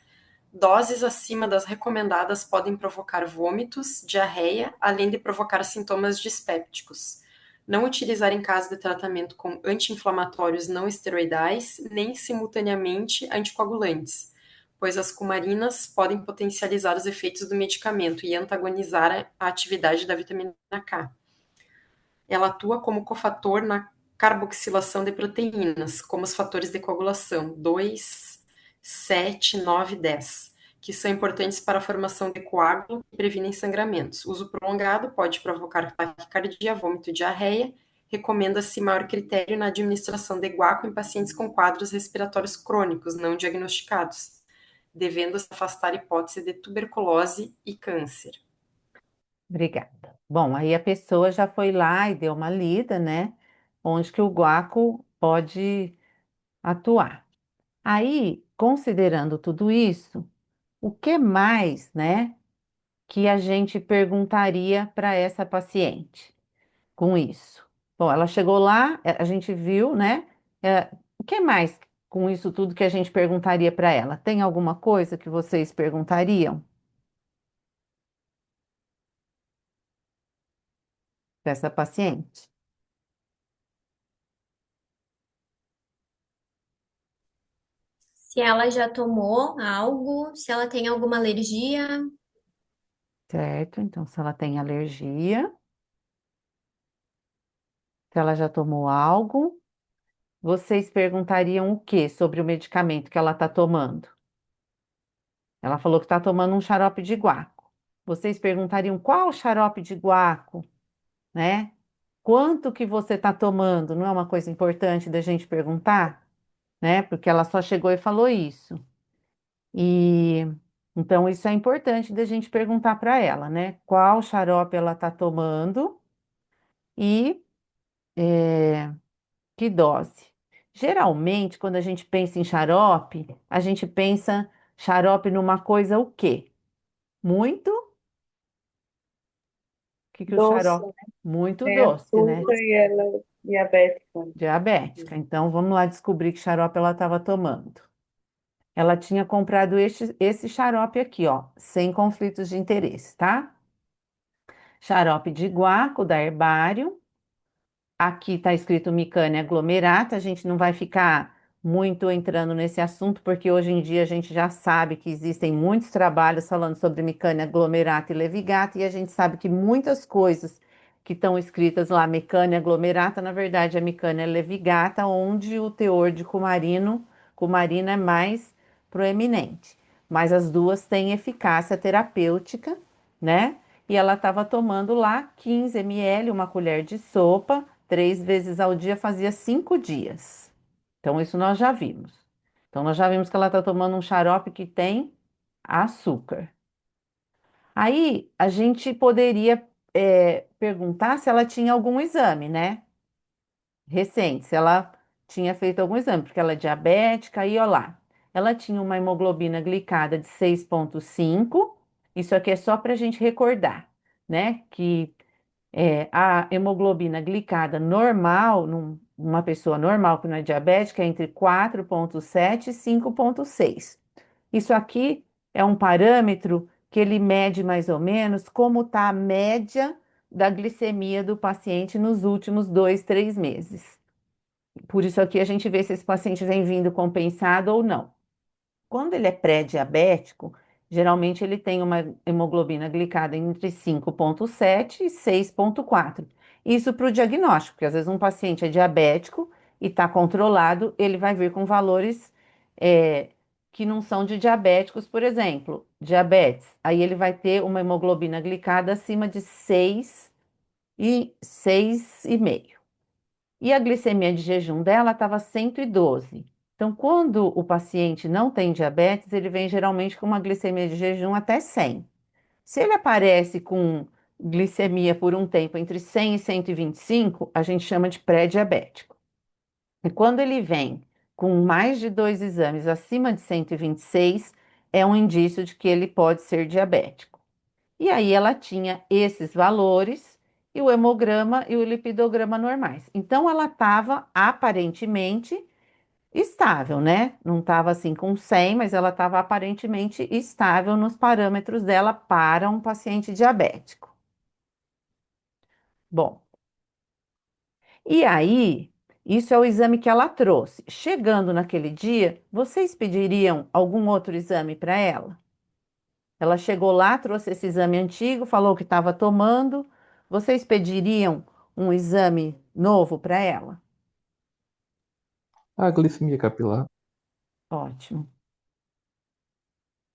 Doses acima das recomendadas podem provocar vômitos, diarreia, além de provocar sintomas dispépticos. Não utilizar em caso de tratamento com anti-inflamatórios não esteroidais, nem simultaneamente anticoagulantes, pois as cumarinas podem potencializar os efeitos do medicamento e antagonizar a atividade da vitamina K. Ela atua como cofator na carboxilação de proteínas, como os fatores de coagulação 2, 7, 9 e 10, que são importantes para a formação de coágulo e previnem sangramentos. Uso prolongado pode provocar taquicardia, vômito e diarreia. Recomenda-se maior critério na administração de guaco em pacientes com quadros respiratórios crônicos não diagnosticados, devendo-se afastar a hipótese de tuberculose e câncer. Obrigada. Bom, aí a pessoa já foi lá e deu uma lida, né? Onde que o guaco pode atuar. Aí, considerando tudo isso, o que mais, né, que a gente perguntaria para essa paciente com isso? Bom, ela chegou lá, a gente viu, né? O que mais com isso tudo que a gente perguntaria para ela? Tem alguma coisa que vocês perguntariam para essa paciente? Se ela já tomou algo, se ela tem alguma alergia. Certo? Então, se ela tem alergia, se ela já tomou algo, vocês perguntariam o que sobre o medicamento que ela está tomando? Ela falou que está tomando um xarope de guaco. Vocês perguntariam qual xarope de guaco, né? Quanto que você está tomando? Não é uma coisa importante da gente perguntar, né? Porque ela só chegou e falou isso. E então isso é importante da gente perguntar para ela, né? Qual xarope ela está tomando e que dose. Geralmente, quando a gente pensa em xarope, a gente pensa xarope numa coisa o quê? Muito? O que que o Doce, xarope? né? Muito Tem doce, né? açúcar e ela é diabética. Diabética. Então, vamos lá descobrir que xarope ela estava tomando. Ela tinha comprado esse xarope aqui, ó, sem conflitos de interesse, tá? Xarope de guaco da Herbário. Aqui está escrito micânia aglomerata, a gente não vai ficar muito entrando nesse assunto, porque hoje em dia a gente já sabe que existem muitos trabalhos falando sobre micânia aglomerata e levigata, e a gente sabe que muitas coisas que estão escritas lá, micânia aglomerata, na verdade é micânia levigata, onde o teor de cumarina é mais proeminente. Mas as duas têm eficácia terapêutica, né? E ela estava tomando lá 15 ml, uma colher de sopa, 3 vezes ao dia, fazia 5 dias. Então, isso nós já vimos. Então, Então, nós já vimos que ela está tomando um xarope que tem açúcar. Aí, a gente poderia perguntar se ela tinha algum exame, né? Recente, se ela tinha feito algum exame, porque ela é diabética, aí, ó lá. Ela tinha uma hemoglobina glicada de 6,5. Isso aqui é só para a gente recordar, né? Que a hemoglobina glicada normal, numa pessoa normal que não é diabética, é entre 4,7 e 5,6. Isso aqui é um parâmetro que ele mede mais ou menos como está a média da glicemia do paciente nos últimos 2, 3 meses. Por isso aqui a gente vê se esse paciente vem vindo compensado ou não. Quando ele é pré-diabético, geralmente ele tem uma hemoglobina glicada entre 5,7 e 6,4. Isso para o diagnóstico, porque às vezes um paciente é diabético e está controlado, ele vai vir com valores que não são de diabéticos, por exemplo, diabetes. Aí ele vai ter uma hemoglobina glicada acima de 6 e 6,5. E a glicemia de jejum dela estava 112. Então, quando o paciente não tem diabetes, ele vem geralmente com uma glicemia de jejum até 100. Se ele aparece com glicemia por um tempo entre 100 e 125, a gente chama de pré-diabético. E quando ele vem com mais de 2 exames acima de 126, é um indício de que ele pode ser diabético. E aí ela tinha esses valores e o hemograma e o lipidograma normais. Então ela estava aparentemente estável, né? Não estava assim com 100, mas ela estava aparentemente estável nos parâmetros dela para um paciente diabético. Bom, e aí, isso é o exame que ela trouxe. Chegando naquele dia, vocês pediriam algum outro exame para ela? Ela chegou lá, trouxe esse exame antigo, falou que estava tomando. Vocês pediriam um exame novo para ela? A glicemia capilar. Ótimo.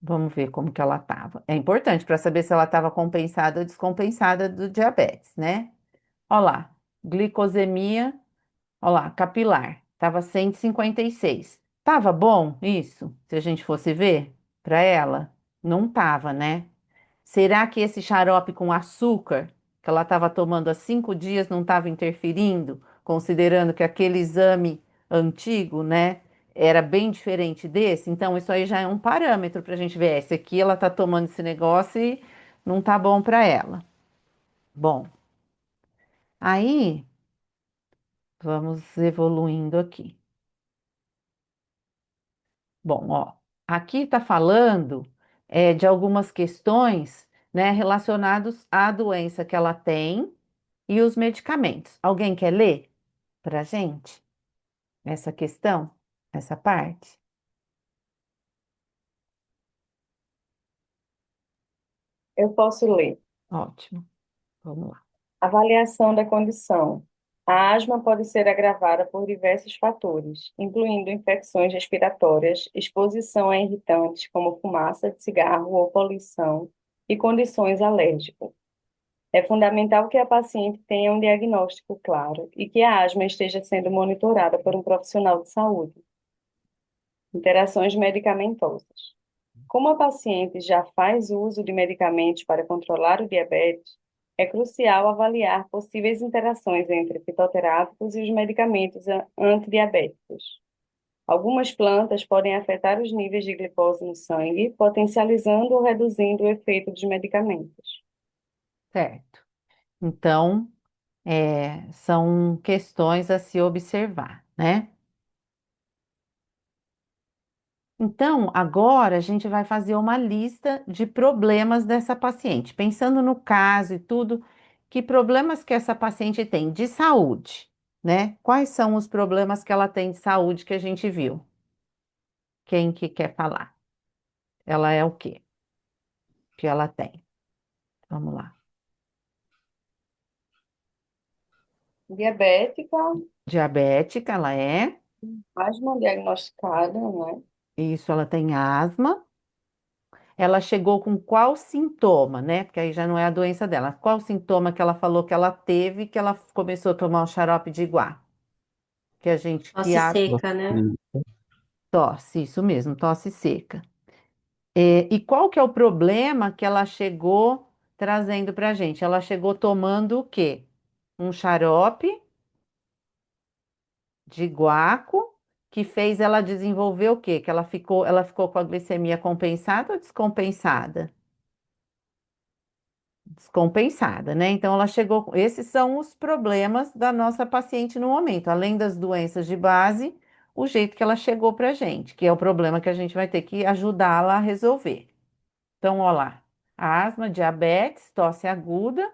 Vamos ver como que ela estava. É importante para saber se ela estava compensada ou descompensada do diabetes, né? Olha lá, glicosemia, olha lá, capilar, estava 156. Tava bom isso? Se a gente fosse ver para ela? Não tava, né? Será que esse xarope com açúcar que ela estava tomando há 5 dias não estava interferindo, considerando que aquele exame antigo, né, era bem diferente desse? Então, isso aí já é um parâmetro para a gente ver. Esse aqui ela está tomando esse negócio e não tá bom para ela. Bom, aí vamos evoluindo aqui. Bom, ó, aqui está falando de algumas questões, né, relacionadas à doença que ela tem e os medicamentos. Alguém quer ler para a gente essa questão, essa parte? Eu posso ler. Ótimo, vamos lá. Avaliação da condição. A asma pode ser agravada por diversos fatores, incluindo infecções respiratórias, exposição a irritantes como fumaça de cigarro ou poluição e condições alérgicas. É fundamental que a paciente tenha um diagnóstico claro e que a asma esteja sendo monitorada por um profissional de saúde. Interações medicamentosas. Como a paciente já faz uso de medicamentos para controlar o diabetes, é crucial avaliar possíveis interações entre fitoterápicos e os medicamentos antidiabéticos. Algumas plantas podem afetar os níveis de glicose no sangue, potencializando ou reduzindo o efeito dos medicamentos. Certo. Então, são questões a se observar, né? Então, agora a gente vai fazer uma lista de problemas dessa paciente, pensando no caso e tudo, que problemas que essa paciente tem de saúde, né? Quais são os problemas que ela tem de saúde que a gente viu? Quem que quer falar? Ela é o quê que ela tem? Vamos lá. Diabética, Diabética, ela é. asma diagnosticada, né? Isso, ela tem asma. Ela chegou com qual sintoma, né? Porque aí já não é a doença dela. Qual sintoma que ela falou que ela teve que ela começou a tomar o xarope de iguá? Que a gente que Tosse a seca, né? Tosse, isso mesmo, tosse seca. E qual que é o problema que ela chegou trazendo para a gente? Ela chegou tomando o quê? Um xarope de guaco que fez ela desenvolver o quê? Que ela ficou com a glicemia compensada ou descompensada? Descompensada, né? Então ela chegou. Esses são os problemas da nossa paciente no momento, além das doenças de base, o jeito que ela chegou para a gente, que é o problema que a gente vai ter que ajudá-la a resolver. Então, ó lá, asma, diabetes, tosse aguda,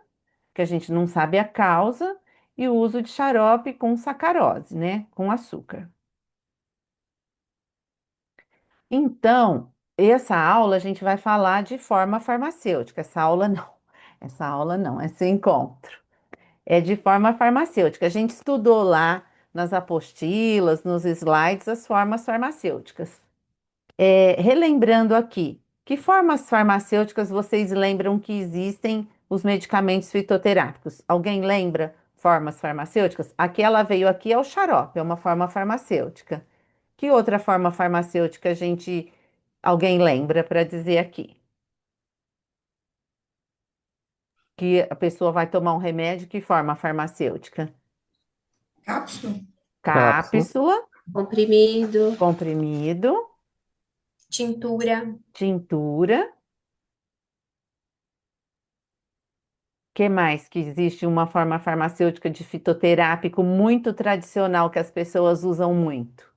que a gente não sabe a causa, e o uso de xarope com sacarose, né? Com açúcar. Então, essa aula a gente vai falar de forma farmacêutica. Essa aula não, esse encontro. É de forma farmacêutica. A gente estudou lá nas apostilas, nos slides, as formas farmacêuticas. Relembrando aqui, que formas farmacêuticas vocês lembram que existem os medicamentos fitoterápicos? Alguém lembra formas farmacêuticas? Aqui ela veio aqui é o xarope, é uma forma farmacêutica. Que outra forma farmacêutica alguém lembra para dizer aqui? Que a pessoa vai tomar um remédio, que forma farmacêutica? Cápsula? Cápsula. Cápsula, Comprimido, comprimido, Tintura. tintura. Que mais que existe uma forma farmacêutica de fitoterápico muito tradicional que as pessoas usam muito?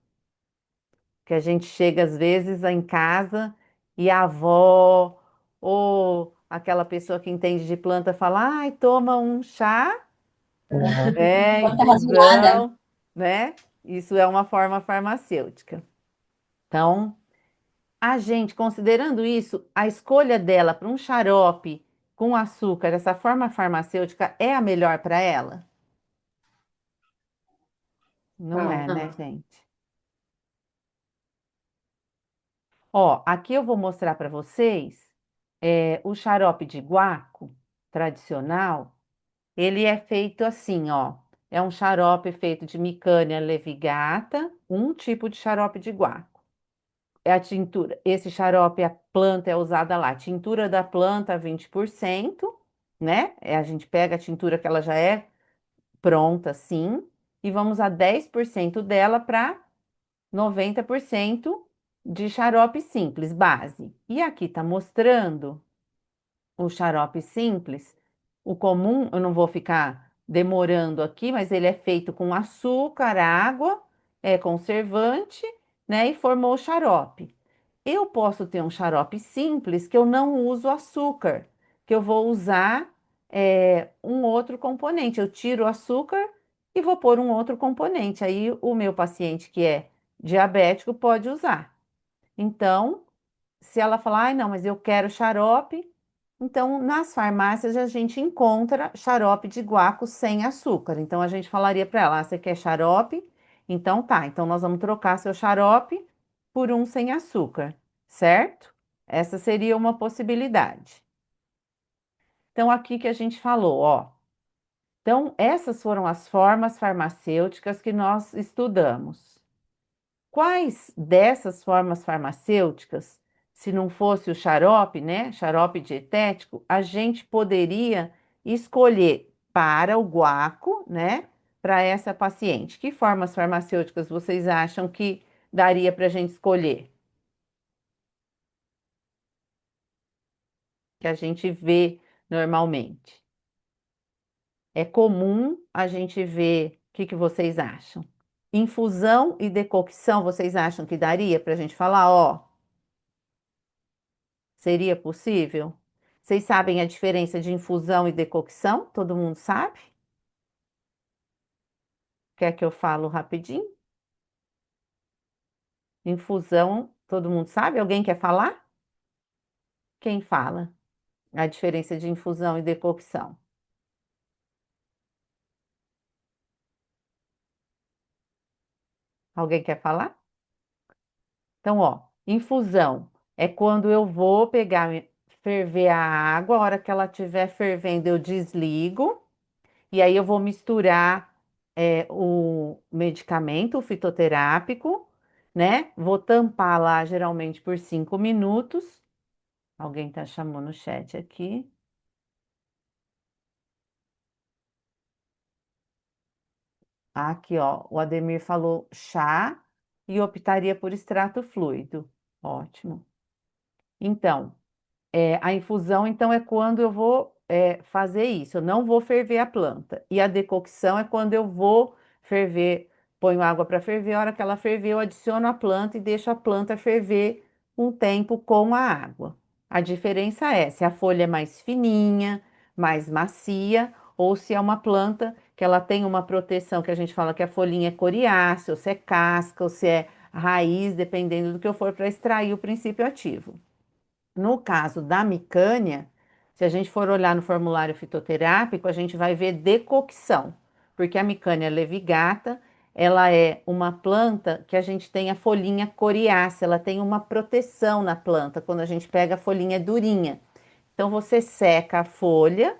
Que a gente chega às vezes em casa e a avó ou aquela pessoa que entende de planta fala: ai, toma um chá, Planta rosnada. infusão, né? Isso é uma forma farmacêutica. Então, a gente, considerando isso, a escolha dela para um xarope com açúcar, essa forma farmacêutica é a melhor para ela? Não não. é, né, gente? Ó, aqui eu vou mostrar para vocês o xarope de guaco tradicional. Ele é feito assim, ó. É um xarope feito de Micânia levigata, um tipo de xarope de guaco. É a tintura. Esse xarope, a planta é usada lá. Tintura da planta, 20%, né? A gente pega a tintura que ela já é pronta, assim, e vamos a 10% dela para 90% de xarope simples, base. E aqui está mostrando o xarope simples, o comum, eu não vou ficar demorando aqui, mas ele é feito com açúcar, água, é conservante, né? E formou o xarope. Eu posso ter um xarope simples que eu não uso açúcar, que eu vou usar um outro componente. Eu tiro o açúcar e vou pôr um outro componente. Aí o meu paciente que é diabético pode usar. Então, se ela falar, ai, não, mas eu quero xarope, então nas farmácias a gente encontra xarope de guaco sem açúcar. Então a gente falaria para ela, você quer xarope? Então tá, então nós vamos trocar seu xarope por um sem açúcar, certo? Essa seria uma possibilidade. Então aqui que a gente falou, ó. Então essas foram as formas farmacêuticas que nós estudamos. Quais dessas formas farmacêuticas, se não fosse o xarope, né, xarope dietético, a gente poderia escolher para o guaco, né, para essa paciente? Que formas farmacêuticas vocês acham que daria para a gente escolher? Que a gente vê normalmente. É comum a gente ver, o que que vocês acham? Infusão e decocção, vocês acham que daria para a gente falar, ó? Seria possível? Vocês sabem a diferença de infusão e decocção? Todo mundo sabe? Quer que eu falo rapidinho? Infusão, todo mundo sabe? Alguém quer falar? Quem fala? A diferença de infusão e decocção. Alguém quer falar? Então, ó, infusão é quando eu vou pegar, ferver a água, a hora que ela estiver fervendo, eu desligo, e aí eu vou misturar o medicamento, o fitoterápico, né? Vou tampar lá geralmente por 5 minutos. Alguém tá chamando no chat aqui. Aqui, ó, o Ademir falou chá e optaria por extrato fluido. Ótimo. Então, a infusão, então, é quando eu vou fazer isso. Eu não vou ferver a planta. E a decocção é quando eu vou ferver, ponho água para ferver. A hora que ela ferver, eu adiciono a planta e deixo a planta ferver um tempo com a água. A diferença é se a folha é mais fininha, mais macia, ou se é uma planta que ela tem uma proteção, que a gente fala que a folhinha é coriácea, ou se é casca, ou se é raiz, dependendo do que eu for para extrair o princípio ativo. No caso da micânia, se a gente for olhar no formulário fitoterápico, a gente vai ver decocção, porque a micânia levigata, ela é uma planta que a gente tem a folhinha coriácea, ela tem uma proteção na planta, quando a gente pega a folhinha durinha. Então você seca a folha,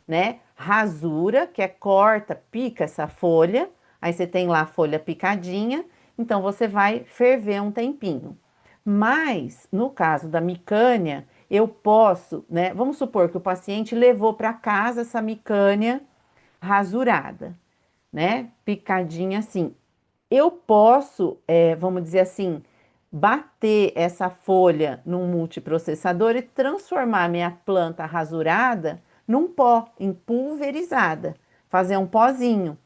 né? Rasura, que é corta, pica essa folha, aí você tem lá a folha picadinha, então você vai ferver um tempinho. Mas, no caso da micânia, eu posso, né? Vamos supor que o paciente levou para casa essa micânia rasurada, né? Picadinha assim. Eu posso, vamos dizer assim, bater essa folha num multiprocessador e transformar a minha planta rasurada num pó, em pulverizada, fazer um pozinho.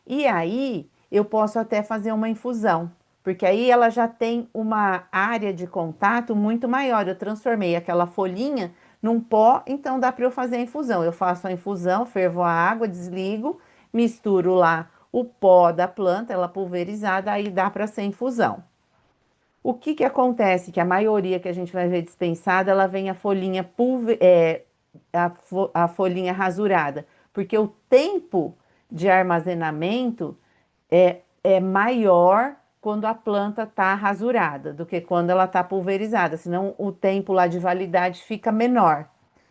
E aí eu posso até fazer uma infusão, porque aí ela já tem uma área de contato muito maior. Eu transformei aquela folhinha num pó, então dá para eu fazer a infusão. Eu faço a infusão, fervo a água, desligo, misturo lá o pó da planta, ela pulverizada, aí dá para ser infusão. O que que acontece? Que a maioria que a gente vai ver dispensada, ela vem a folhinha a folhinha rasurada, porque o tempo de armazenamento é maior quando a planta está rasurada do que quando ela está pulverizada, senão o tempo lá de validade fica menor.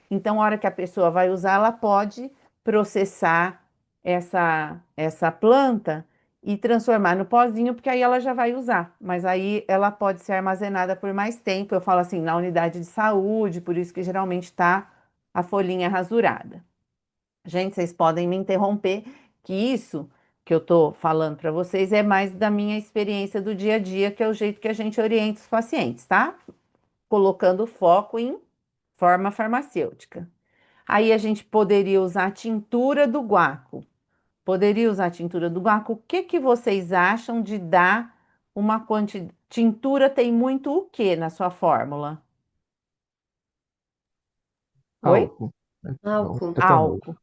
Então, a hora que a pessoa vai usar, ela pode processar essa planta e transformar no pozinho, porque aí ela já vai usar. Mas aí ela pode ser armazenada por mais tempo. Eu falo assim, na unidade de saúde, por isso que geralmente está a folhinha rasurada. Gente, vocês podem me interromper, que isso que eu estou falando para vocês é mais da minha experiência do dia a dia, que é o jeito que a gente orienta os pacientes, tá? Colocando foco em forma farmacêutica. Aí a gente poderia usar a tintura do guaco. Poderia usar a tintura do guaco. O que que vocês acham de dar uma quantidade? Tintura tem muito o que na sua fórmula? Oi? Álcool. Álcool. Etanol. Álcool.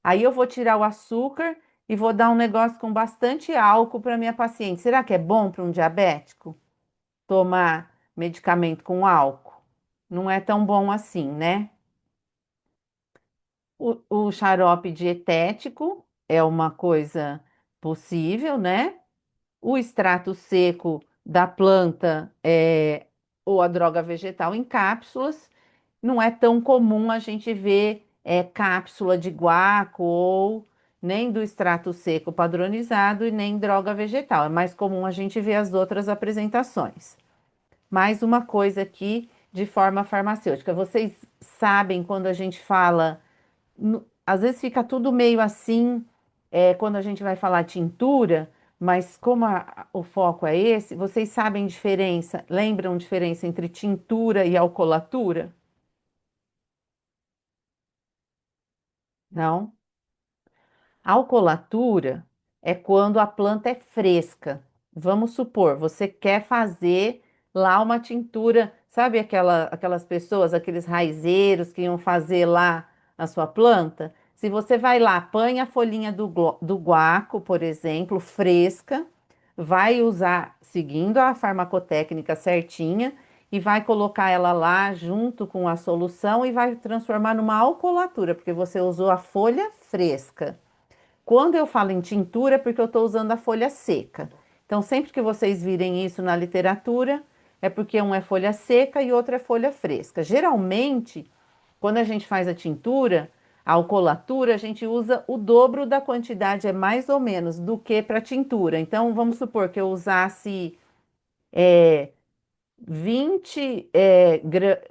Aí eu vou tirar o açúcar e vou dar um negócio com bastante álcool para minha paciente. Será que é bom para um diabético tomar medicamento com álcool? Não é tão bom assim, né? O xarope dietético é uma coisa possível, né? O extrato seco da planta ou a droga vegetal em cápsulas. Não é tão comum a gente ver cápsula de guaco ou nem do extrato seco padronizado e nem droga vegetal. É mais comum a gente ver as outras apresentações. Mais uma coisa aqui de forma farmacêutica. Vocês sabem quando a gente fala, às vezes fica tudo meio assim, quando a gente vai falar tintura, mas como o foco é esse, vocês sabem diferença, lembram diferença entre tintura e alcoolatura? Não? Alcoolatura é quando a planta é fresca. Vamos supor, você quer fazer lá uma tintura, sabe aquelas pessoas, aqueles raizeiros que iam fazer lá a sua planta? Se você vai lá, apanha a folhinha do guaco, por exemplo, fresca, vai usar seguindo a farmacotécnica certinha e vai colocar ela lá junto com a solução e vai transformar numa alcoolatura, porque você usou a folha fresca. Quando eu falo em tintura, é porque eu estou usando a folha seca. Então, sempre que vocês virem isso na literatura, é porque um é folha seca e outro é folha fresca. Geralmente, quando a gente faz a tintura, a alcoolatura, a gente usa o dobro da quantidade, é mais ou menos, do que para tintura. Então, vamos supor que eu usasse é,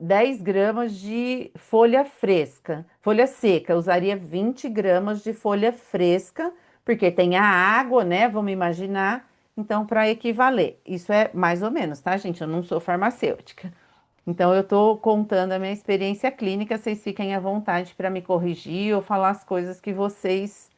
10 gramas de folha fresca. Folha seca, eu usaria 20 gramas de folha fresca, porque tem a água, né? Vamos imaginar. Então, para equivaler, isso é mais ou menos, tá, gente? Eu não sou farmacêutica. Então, eu estou contando a minha experiência clínica, vocês fiquem à vontade para me corrigir ou falar as coisas que vocês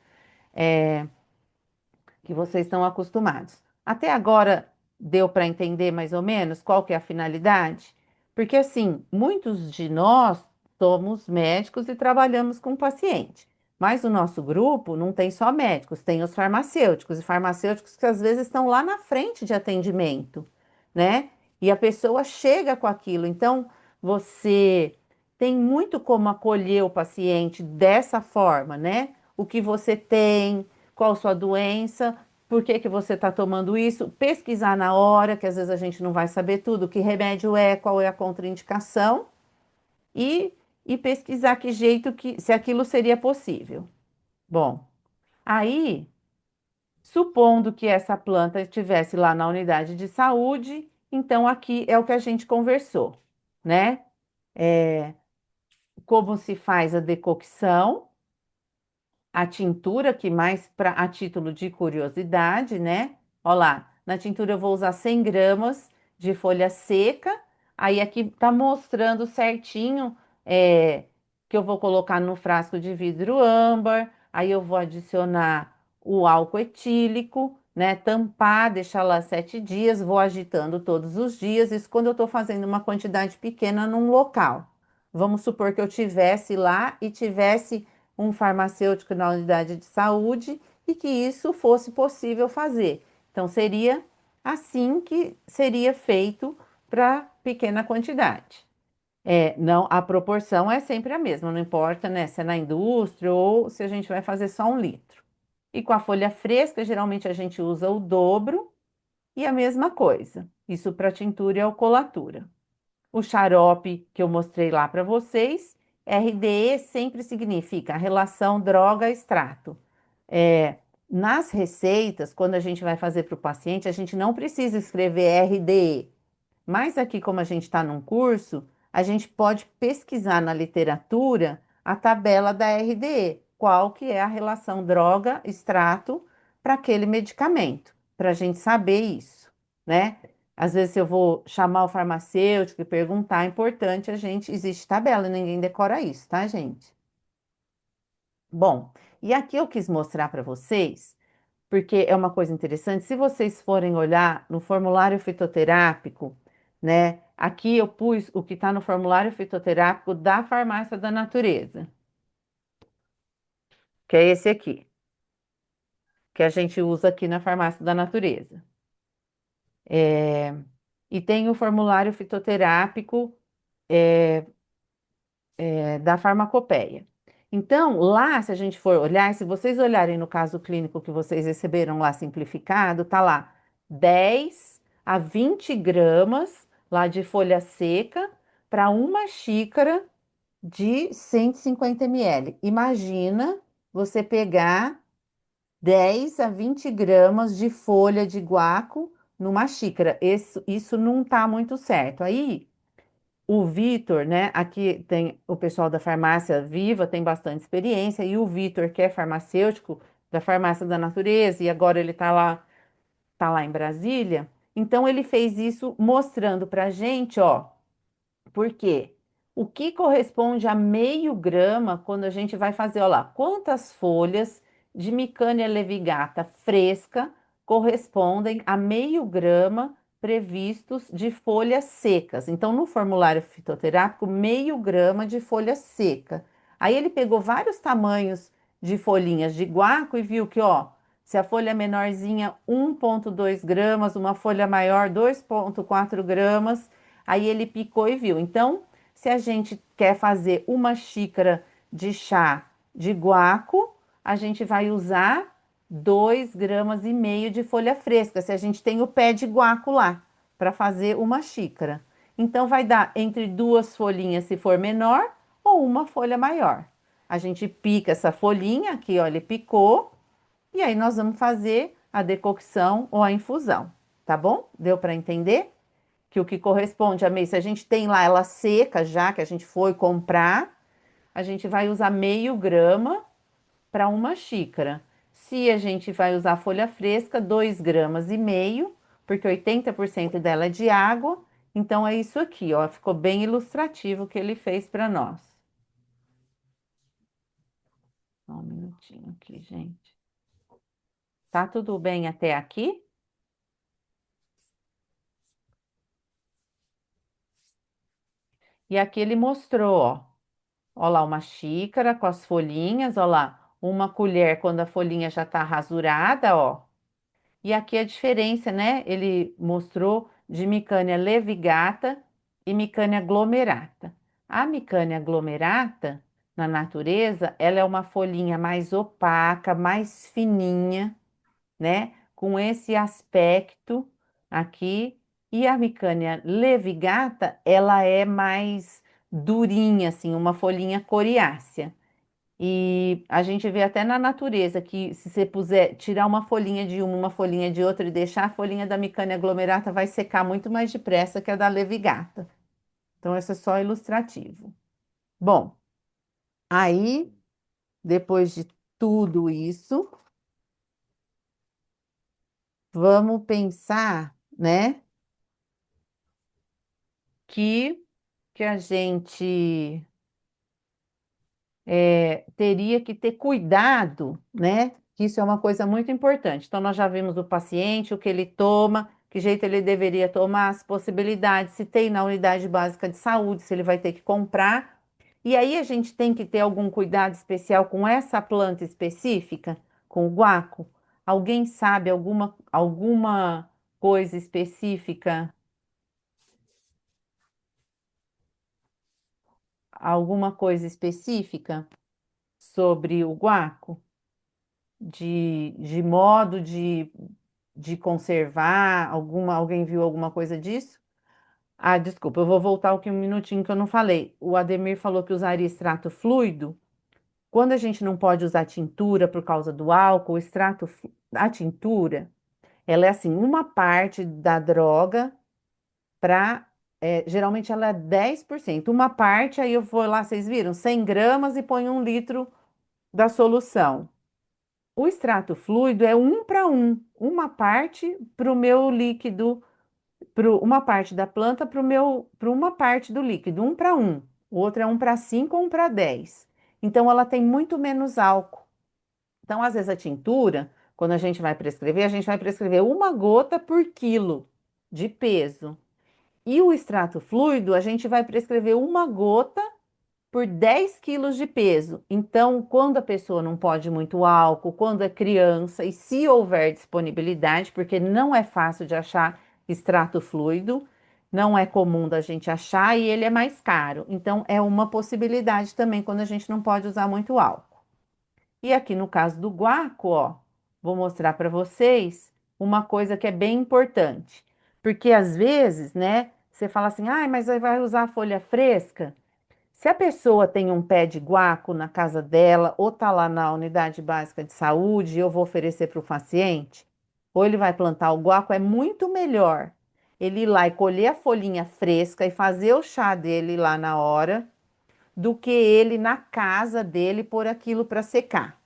estão acostumados. Até agora deu para entender mais ou menos qual que é a finalidade? Porque assim, muitos de nós somos médicos e trabalhamos com paciente. Mas o nosso grupo não tem só médicos, tem os farmacêuticos, e farmacêuticos que às vezes estão lá na frente de atendimento, né? E a pessoa chega com aquilo. Então, você tem muito como acolher o paciente dessa forma, né? O que você tem, qual sua doença, por que que você está tomando isso, pesquisar na hora, que às vezes a gente não vai saber tudo, que remédio é, qual é a contraindicação, e, e pesquisar que jeito que, se aquilo seria possível. Bom, aí, supondo que essa planta estivesse lá na unidade de saúde, então aqui é o que a gente conversou, né? É, como se faz a decocção, a tintura, que mais para a título de curiosidade, né? Olha lá, na tintura eu vou usar 100 gramas de folha seca. Aí aqui tá mostrando certinho que eu vou colocar no frasco de vidro âmbar. Aí eu vou adicionar o álcool etílico, né? Tampar, deixar lá 7 dias, vou agitando todos os dias. Isso quando eu estou fazendo uma quantidade pequena num local. Vamos supor que eu tivesse lá e tivesse um farmacêutico na unidade de saúde e que isso fosse possível fazer. Então, seria assim que seria feito para pequena quantidade. Não, a proporção é sempre a mesma, não importa, né, se é na indústria ou se a gente vai fazer só 1 litro. E com a folha fresca, geralmente a gente usa o dobro e a mesma coisa. Isso para tintura e alcoolatura. O xarope que eu mostrei lá para vocês, RDE sempre significa relação droga-extrato. É, nas receitas, quando a gente vai fazer para o paciente, a gente não precisa escrever RDE. Mas aqui, como a gente está num curso, a gente pode pesquisar na literatura a tabela da RDE, qual que é a relação droga-extrato para aquele medicamento, para a gente saber isso, né? Às vezes, se eu vou chamar o farmacêutico e perguntar, é importante existe tabela, ninguém decora isso, tá, gente? Bom, e aqui eu quis mostrar para vocês, porque é uma coisa interessante, se vocês forem olhar no formulário fitoterápico, né? Aqui eu pus o que está no formulário fitoterápico da Farmácia da Natureza, que é esse aqui, que a gente usa aqui na Farmácia da Natureza. E tem o formulário fitoterápico da farmacopeia. Então, lá, se a gente for olhar, se vocês olharem no caso clínico que vocês receberam lá simplificado, tá lá 10 a 20 gramas lá de folha seca para 1 xícara de 150 ml. Imagina você pegar 10 a 20 gramas de folha de guaco numa xícara. Isso não tá muito certo. Aí, o Vitor, né? Aqui tem o pessoal da farmácia Viva, tem bastante experiência, e o Vitor, que é farmacêutico da Farmácia da Natureza, e agora ele tá lá em Brasília. Então, ele fez isso mostrando pra gente, ó, por quê? O que corresponde a meio grama quando a gente vai fazer, olha lá, quantas folhas de Micânia levigata fresca correspondem a meio grama previstos de folhas secas. Então, no formulário fitoterápico, meio grama de folha seca. Aí ele pegou vários tamanhos de folhinhas de guaco e viu que, ó, se a folha é menorzinha, 1,2 gramas, uma folha maior, 2,4 gramas. Aí ele picou e viu. Então, se a gente quer fazer 1 xícara de chá de guaco, a gente vai usar 2,5 gramas de folha fresca, se a gente tem o pé de guaco lá, para fazer 1 xícara. Então, vai dar entre 2 folhinhas, se for menor, ou uma folha maior. A gente pica essa folhinha, aqui, ó, ele picou, e aí nós vamos fazer a decocção ou a infusão, tá bom? Deu para entender? que o que corresponde a meio, se a gente tem lá ela seca já, que a gente foi comprar, a gente vai usar meio grama para uma xícara. Se a gente vai usar folha fresca, 2,5 gramas, porque 80% dela é de água. Então é isso aqui, ó. Ficou bem ilustrativo o que ele fez para nós. Só um minutinho aqui, gente. Tá tudo bem até aqui? E aqui ele mostrou, ó. Ó lá, uma xícara com as folhinhas, ó lá. Uma colher quando a folhinha já tá rasurada, ó. E aqui a diferença, né? Ele mostrou de Micânia levigata e Micânia glomerata. A Micânia glomerata, na natureza, ela é uma folhinha mais opaca, mais fininha, né? Com esse aspecto aqui. E a Micânia levigata, ela é mais durinha, assim, uma folhinha coriácea. E a gente vê até na natureza que se você puser tirar uma folhinha de uma folhinha de outra e deixar a folhinha da Micânia aglomerata vai secar muito mais depressa que a da levigata. Então, isso é só ilustrativo. Bom, aí, depois de tudo isso, vamos pensar, né, que, que a gente teria que ter cuidado, né? Que isso é uma coisa muito importante. Então, nós já vimos o paciente, o que ele toma, que jeito ele deveria tomar, as possibilidades, se tem na unidade básica de saúde, se ele vai ter que comprar. E aí a gente tem que ter algum cuidado especial com essa planta específica, com o guaco? Alguém sabe alguma coisa específica? Alguma coisa específica sobre o guaco? De modo de conservar? Alguém viu alguma coisa disso? Ah, desculpa, eu vou voltar aqui um minutinho que eu não falei. O Ademir falou que usaria extrato fluido. Quando a gente não pode usar tintura por causa do álcool, a tintura, ela é assim, uma parte da droga para, geralmente ela é 10%. Uma parte, aí eu vou lá, vocês viram, 100 gramas e põe 1 litro da solução. O extrato fluido é 1 para 1, uma parte para o meu líquido, uma parte da planta para uma parte do líquido, 1 para 1. O outro é 1 para 5 ou 1 para 10. Então ela tem muito menos álcool. Então, às vezes, a tintura, quando a gente vai prescrever 1 gota por quilo de peso. E o extrato fluido, a gente vai prescrever 1 gota por 10 quilos de peso. Então, quando a pessoa não pode muito álcool, quando é criança, e se houver disponibilidade, porque não é fácil de achar extrato fluido, não é comum da gente achar e ele é mais caro. Então, é uma possibilidade também quando a gente não pode usar muito álcool. E aqui no caso do guaco, ó, vou mostrar para vocês uma coisa que é bem importante. Porque às vezes, né, você fala assim, ah, mas aí vai usar folha fresca? Se a pessoa tem um pé de guaco na casa dela, ou tá lá na unidade básica de saúde, e eu vou oferecer para o paciente, ou ele vai plantar o guaco, é muito melhor ele ir lá e colher a folhinha fresca e fazer o chá dele lá na hora, do que ele na casa dele pôr aquilo para secar.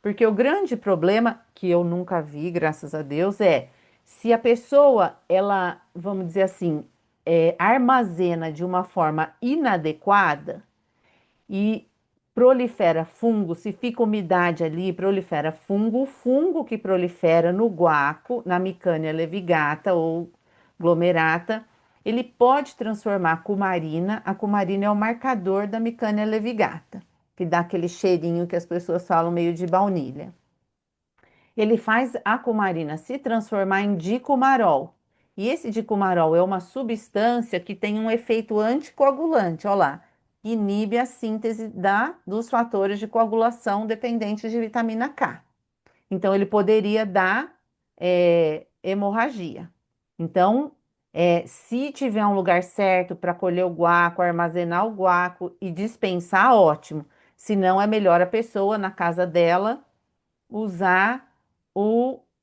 Porque o grande problema, que eu nunca vi, graças a Deus, é se a pessoa, ela, vamos dizer assim, armazena de uma forma inadequada e prolifera fungo, se fica umidade ali, prolifera fungo, o fungo que prolifera no guaco, na Micânia levigata ou glomerata, ele pode transformar a cumarina é o marcador da Micânia levigata, que dá aquele cheirinho que as pessoas falam meio de baunilha. Ele faz a cumarina se transformar em dicumarol. E esse dicumarol é uma substância que tem um efeito anticoagulante, olha lá, inibe a síntese dos fatores de coagulação dependentes de vitamina K. Então, ele poderia dar hemorragia. Então, se tiver um lugar certo para colher o guaco, armazenar o guaco e dispensar, ótimo. Se não, é melhor a pessoa, na casa dela, usar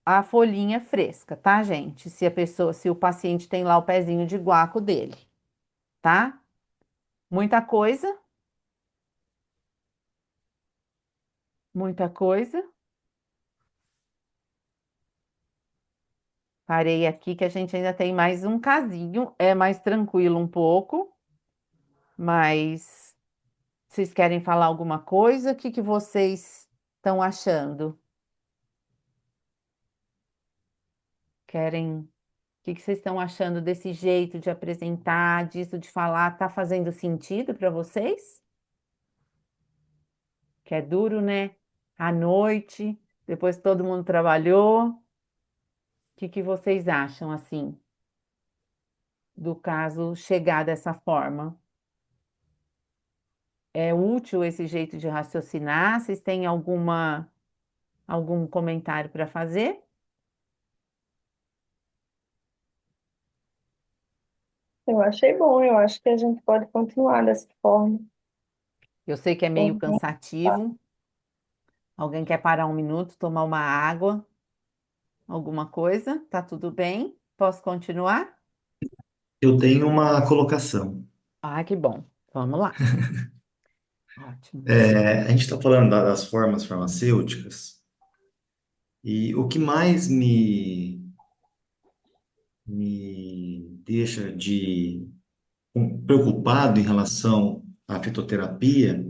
a folhinha fresca, tá, gente? Se o paciente tem lá o pezinho de guaco dele, tá? Muita coisa, muita coisa. Parei aqui que a gente ainda tem mais um casinho, é mais tranquilo um pouco, mas vocês querem falar alguma coisa? O que que vocês estão achando? Querem? O que que vocês estão achando desse jeito de apresentar, disso de falar? Tá fazendo sentido para vocês? Que é duro, né? À noite, depois que todo mundo trabalhou. O que que vocês acham assim do caso chegar dessa forma? É útil esse jeito de raciocinar? Vocês têm algum comentário para fazer? Eu achei bom, eu acho que a gente pode continuar dessa forma. Eu sei que é meio Uhum. cansativo. Alguém quer parar um minuto, tomar uma água, alguma coisa? Tá tudo bem? Posso continuar? Eu tenho uma colocação. Ah, que bom. Vamos lá. Ótimo. A gente está falando das formas farmacêuticas e o que mais me deixa preocupado em relação à fitoterapia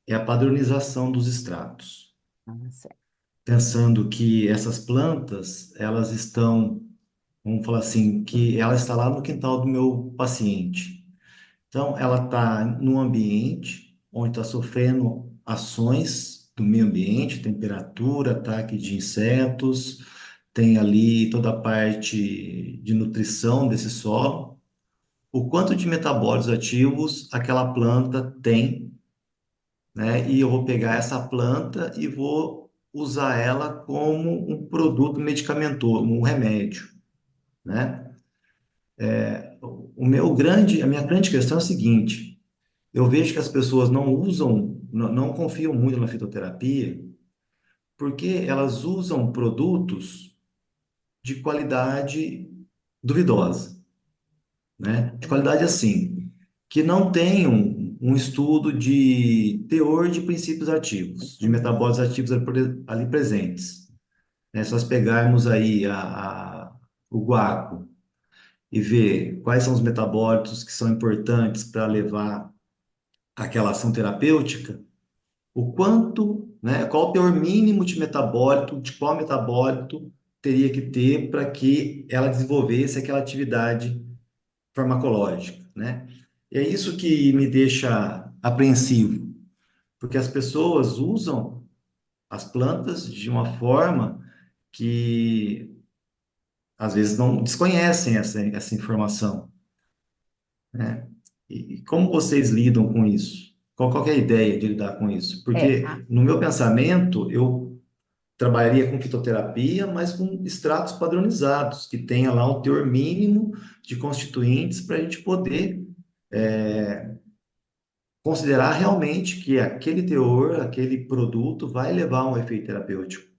é a padronização dos extratos. Ah, certo. Pensando que essas plantas, elas estão, vamos falar assim, que ela está lá no quintal do meu paciente. Então, ela está num ambiente onde está sofrendo ações do meio ambiente, temperatura, ataque de insetos, tem ali toda a parte de nutrição desse solo. O quanto de metabólitos ativos aquela planta tem, né? E eu vou pegar essa planta e vou usar ela como um produto medicamentoso, um remédio, né? A minha grande questão é a seguinte: eu vejo que as pessoas não usam, não confiam muito na fitoterapia, porque elas usam produtos de qualidade duvidosa, né? De qualidade assim, que não tenham um estudo de teor de princípios ativos, de metabólitos ativos ali presentes, né? Se nós pegarmos aí o guaco e ver quais são os metabólitos que são importantes para levar aquela ação terapêutica, o quanto, né, qual o teor mínimo de metabólito, de qual metabólito teria que ter para que ela desenvolvesse aquela atividade farmacológica, né? E é isso que me deixa apreensivo, porque as pessoas usam as plantas de uma forma que às vezes não desconhecem essa informação, né? E como vocês lidam com isso? Qual que é a ideia de lidar com isso? É, Porque no meu pensamento, eu trabalharia com fitoterapia, mas com extratos padronizados, que tenha lá um teor mínimo de constituintes para a gente poder considerar realmente que aquele teor, aquele produto vai levar a um efeito terapêutico.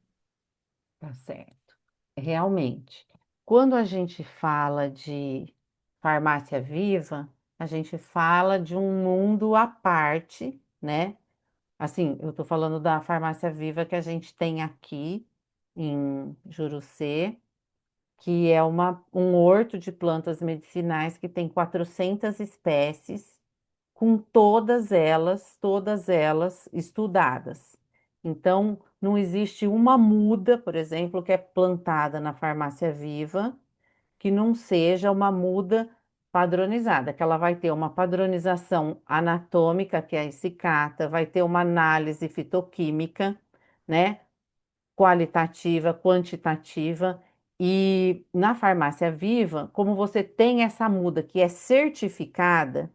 tá certo. Realmente, quando a gente fala de farmácia viva, a gente fala de um mundo à parte, né? Assim, eu estou falando da farmácia viva que a gente tem aqui em Jurucê, que é um horto de plantas medicinais que tem 400 espécies, com todas elas estudadas. Então, não existe uma muda, por exemplo, que é plantada na farmácia viva, que não seja uma muda padronizada, que ela vai ter uma padronização anatômica, que é a cicata, vai ter uma análise fitoquímica, né? Qualitativa, quantitativa. E na farmácia viva, como você tem essa muda que é certificada,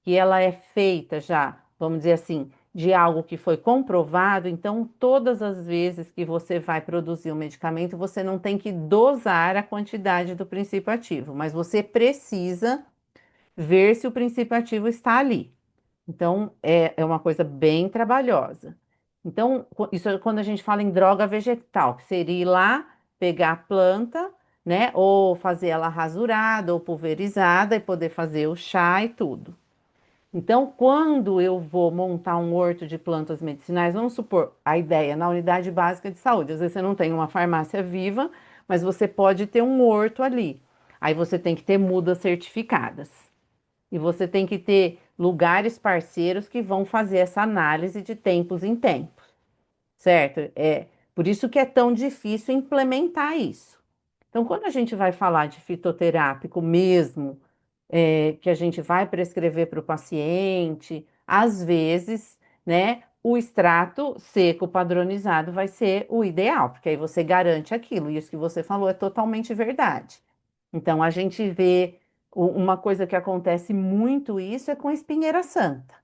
que ela é feita já, vamos dizer assim, de algo que foi comprovado, então todas as vezes que você vai produzir um medicamento, você não tem que dosar a quantidade do princípio ativo, mas você precisa ver se o princípio ativo está ali. Então, é uma coisa bem trabalhosa. Então, isso é quando a gente fala em droga vegetal, que seria ir lá pegar a planta, né? Ou fazer ela rasurada ou pulverizada e poder fazer o chá e tudo. Então, quando eu vou montar um horto de plantas medicinais, vamos supor a ideia na unidade básica de saúde. Às vezes você não tem uma farmácia viva, mas você pode ter um horto ali. Aí você tem que ter mudas certificadas. E você tem que ter lugares parceiros que vão fazer essa análise de tempos em tempos, certo? É por isso que é tão difícil implementar isso. Então, quando a gente vai falar de fitoterápico mesmo, que a gente vai prescrever para o paciente, às vezes, né, o extrato seco padronizado vai ser o ideal, porque aí você garante aquilo. E isso que você falou é totalmente verdade. Então, a gente vê uma coisa que acontece muito isso é com a espinheira santa,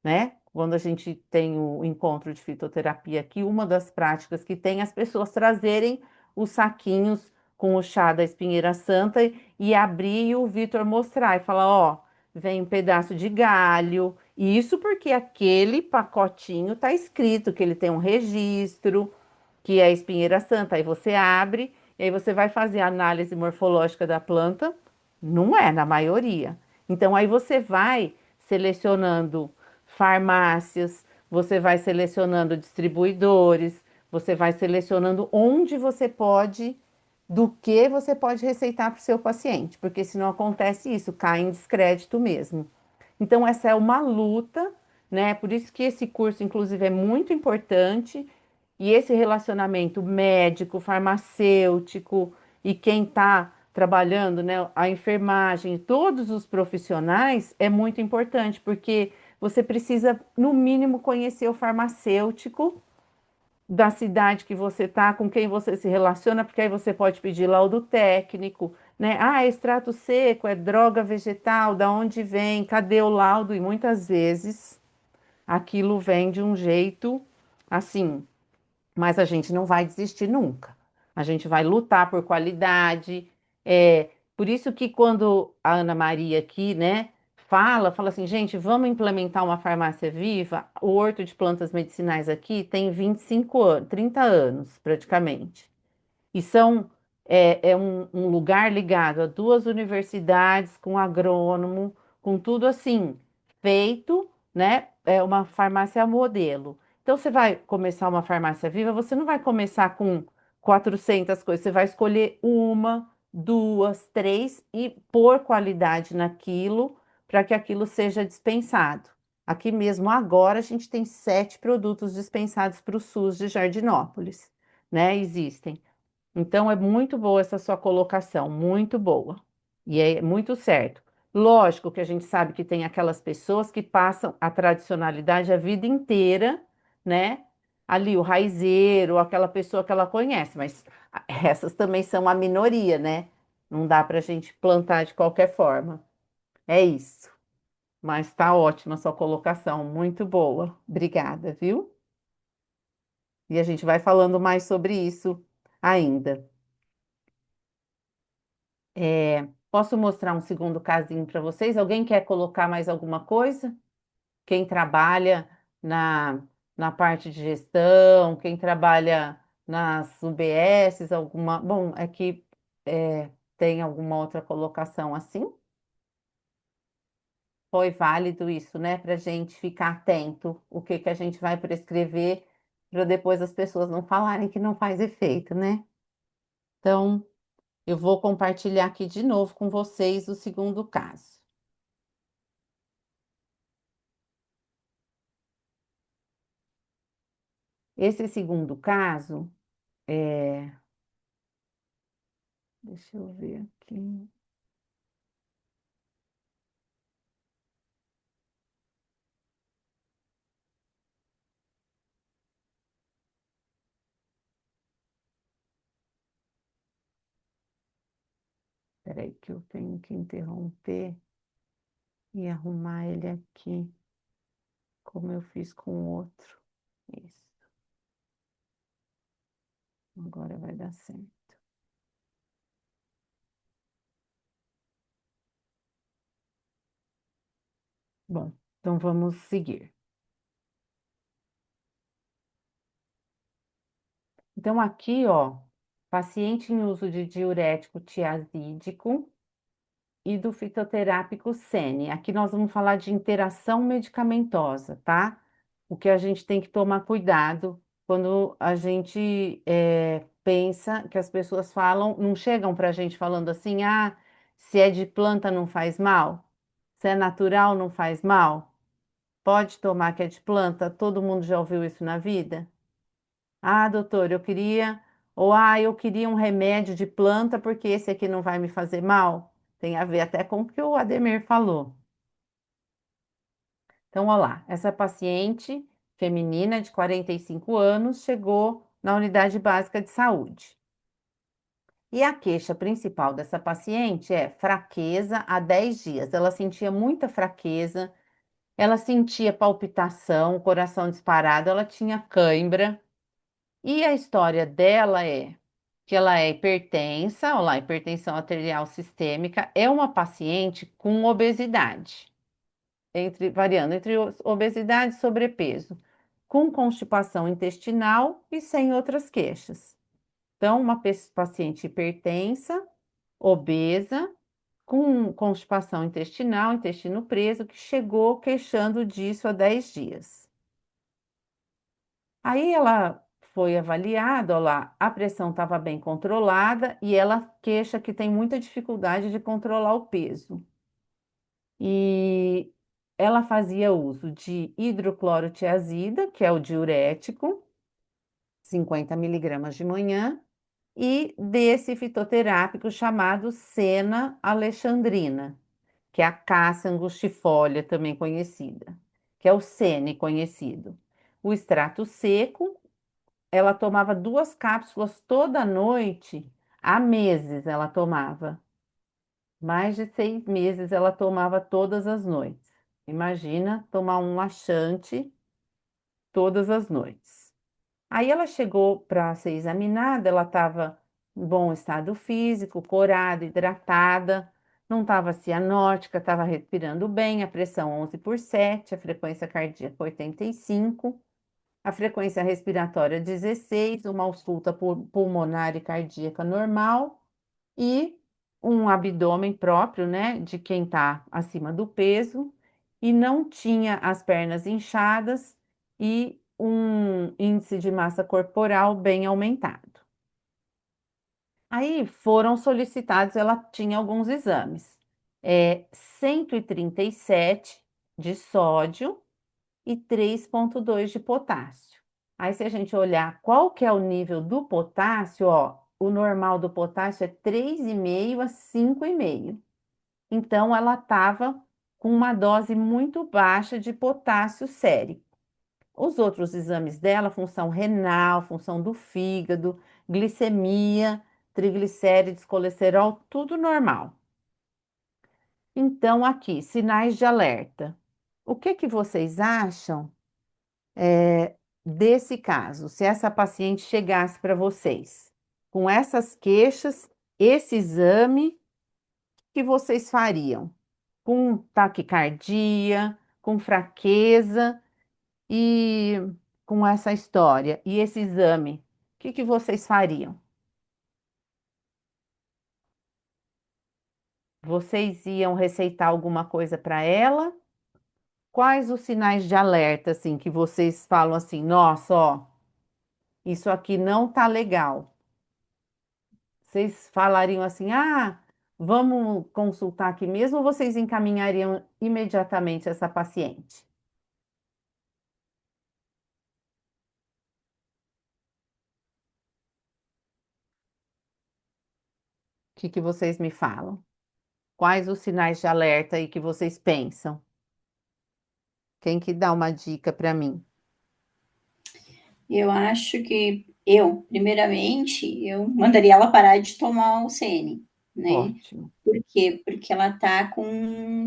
né? Quando a gente tem o encontro de fitoterapia aqui, uma das práticas que tem é as pessoas trazerem os saquinhos com o chá da espinheira santa e abrir e o Vitor mostrar e falar, ó, vem um pedaço de galho, e isso porque aquele pacotinho tá escrito que ele tem um registro, que é a espinheira santa. Aí você abre e aí você vai fazer a análise morfológica da planta, não é na maioria. Então aí você vai selecionando farmácias, você vai selecionando distribuidores, você vai selecionando onde você pode, do que você pode receitar para o seu paciente, porque se não acontece isso, cai em descrédito mesmo. Então, essa é uma luta, né? Por isso que esse curso, inclusive, é muito importante. E esse relacionamento médico, farmacêutico e quem está trabalhando, né, a enfermagem, todos os profissionais, é muito importante, porque você precisa, no mínimo, conhecer o farmacêutico da cidade que você está, com quem você se relaciona, porque aí você pode pedir laudo técnico, né? Ah, é extrato seco, é droga vegetal, da onde vem, cadê o laudo? E muitas vezes aquilo vem de um jeito assim, mas a gente não vai desistir nunca. A gente vai lutar por qualidade. É, por isso que quando a Ana Maria aqui, né, fala assim, gente, vamos implementar uma farmácia viva. O Horto de Plantas Medicinais aqui tem 25 anos, 30 anos praticamente. E é um lugar ligado a duas universidades, com agrônomo, com tudo assim, feito, né? É uma farmácia modelo. Então, você vai começar uma farmácia viva, você não vai começar com 400 coisas, você vai escolher uma, duas, três e pôr qualidade naquilo para que aquilo seja dispensado. Aqui mesmo agora a gente tem 7 produtos dispensados para o SUS de Jardinópolis, né? Existem. Então é muito boa essa sua colocação, muito boa. E é muito certo. Lógico que a gente sabe que tem aquelas pessoas que passam a tradicionalidade a vida inteira, né? Ali o raizeiro, aquela pessoa que ela conhece, mas essas também são a minoria, né? Não dá para a gente plantar de qualquer forma. É isso. Mas tá ótima a sua colocação, muito boa. Obrigada, viu? E a gente vai falando mais sobre isso ainda. Posso mostrar um segundo casinho para vocês? Alguém quer colocar mais alguma coisa? Quem trabalha na, na parte de gestão, quem trabalha nas UBSs, alguma. Bom, aqui tem alguma outra colocação assim? Foi válido isso, né? Para a gente ficar atento o que que a gente vai prescrever, para depois as pessoas não falarem que não faz efeito, né? Então, eu vou compartilhar aqui de novo com vocês o segundo caso. Esse segundo caso, é... deixa eu ver aqui. Peraí, que eu tenho que interromper e arrumar ele aqui, como eu fiz com o outro. Isso, agora vai dar certo. Bom, então vamos seguir. Então, aqui, ó, paciente em uso de diurético tiazídico e do fitoterápico sene. Aqui nós vamos falar de interação medicamentosa, tá? O que a gente tem que tomar cuidado quando a gente pensa que as pessoas falam, não chegam para a gente falando assim, ah, se é de planta não faz mal, se é natural não faz mal, pode tomar que é de planta, todo mundo já ouviu isso na vida? Ah, doutor, eu queria, ou eu queria um remédio de planta porque esse aqui não vai me fazer mal. Tem a ver até com o que o Ademir falou. Então, olha lá, essa paciente feminina de 45 anos chegou na unidade básica de saúde. E a queixa principal dessa paciente é fraqueza há 10 dias. Ela sentia muita fraqueza, ela sentia palpitação, coração disparado, ela tinha cãibra. E a história dela é que ela é hipertensa, olha lá, hipertensão arterial sistêmica, é uma paciente com obesidade, variando entre obesidade e sobrepeso, com constipação intestinal e sem outras queixas. Então, uma paciente hipertensa, obesa, com constipação intestinal, intestino preso, que chegou queixando disso há 10 dias. Aí ela foi avaliada, olha lá, a pressão estava bem controlada e ela queixa que tem muita dificuldade de controlar o peso. E ela fazia uso de hidroclorotiazida, que é o diurético, 50 miligramas de manhã, e desse fitoterápico chamado Sena alexandrina, que é a caça angustifolia também conhecida, que é o sene conhecido. O extrato seco, ela tomava 2 cápsulas toda noite, há meses ela tomava. Mais de 6 meses ela tomava todas as noites. Imagina tomar um laxante todas as noites. Aí ela chegou para ser examinada, ela estava em bom estado físico, corada, hidratada, não estava cianótica, estava respirando bem, a pressão 11/7, a frequência cardíaca 85, a frequência respiratória 16, uma ausculta pulmonar e cardíaca normal e um abdômen próprio, né, de quem está acima do peso, e não tinha as pernas inchadas e um índice de massa corporal bem aumentado. Aí foram solicitados, ela tinha alguns exames, 137 de sódio e 3,2 de potássio. Aí, se a gente olhar qual que é o nível do potássio, ó, o normal do potássio é 3,5 a 5,5. Então, ela estava com uma dose muito baixa de potássio sérico. Os outros exames dela, função renal, função do fígado, glicemia, triglicérides, colesterol, tudo normal. Então, aqui, sinais de alerta. O que que vocês acham desse caso, se essa paciente chegasse para vocês com essas queixas, esse exame, o que vocês fariam? Com taquicardia, com fraqueza e com essa história, e esse exame, o que que vocês fariam? Vocês iam receitar alguma coisa para ela? Quais os sinais de alerta, assim, que vocês falam assim, nossa, ó, isso aqui não tá legal? Vocês falariam assim, ah, vamos consultar aqui mesmo, ou vocês encaminhariam imediatamente essa paciente? O que que vocês me falam? Quais os sinais de alerta aí que vocês pensam? Quem que dá uma dica para mim? Eu acho que primeiramente, eu mandaria ela parar de tomar o Sene, né? Ótimo. Por quê? Porque ela tá com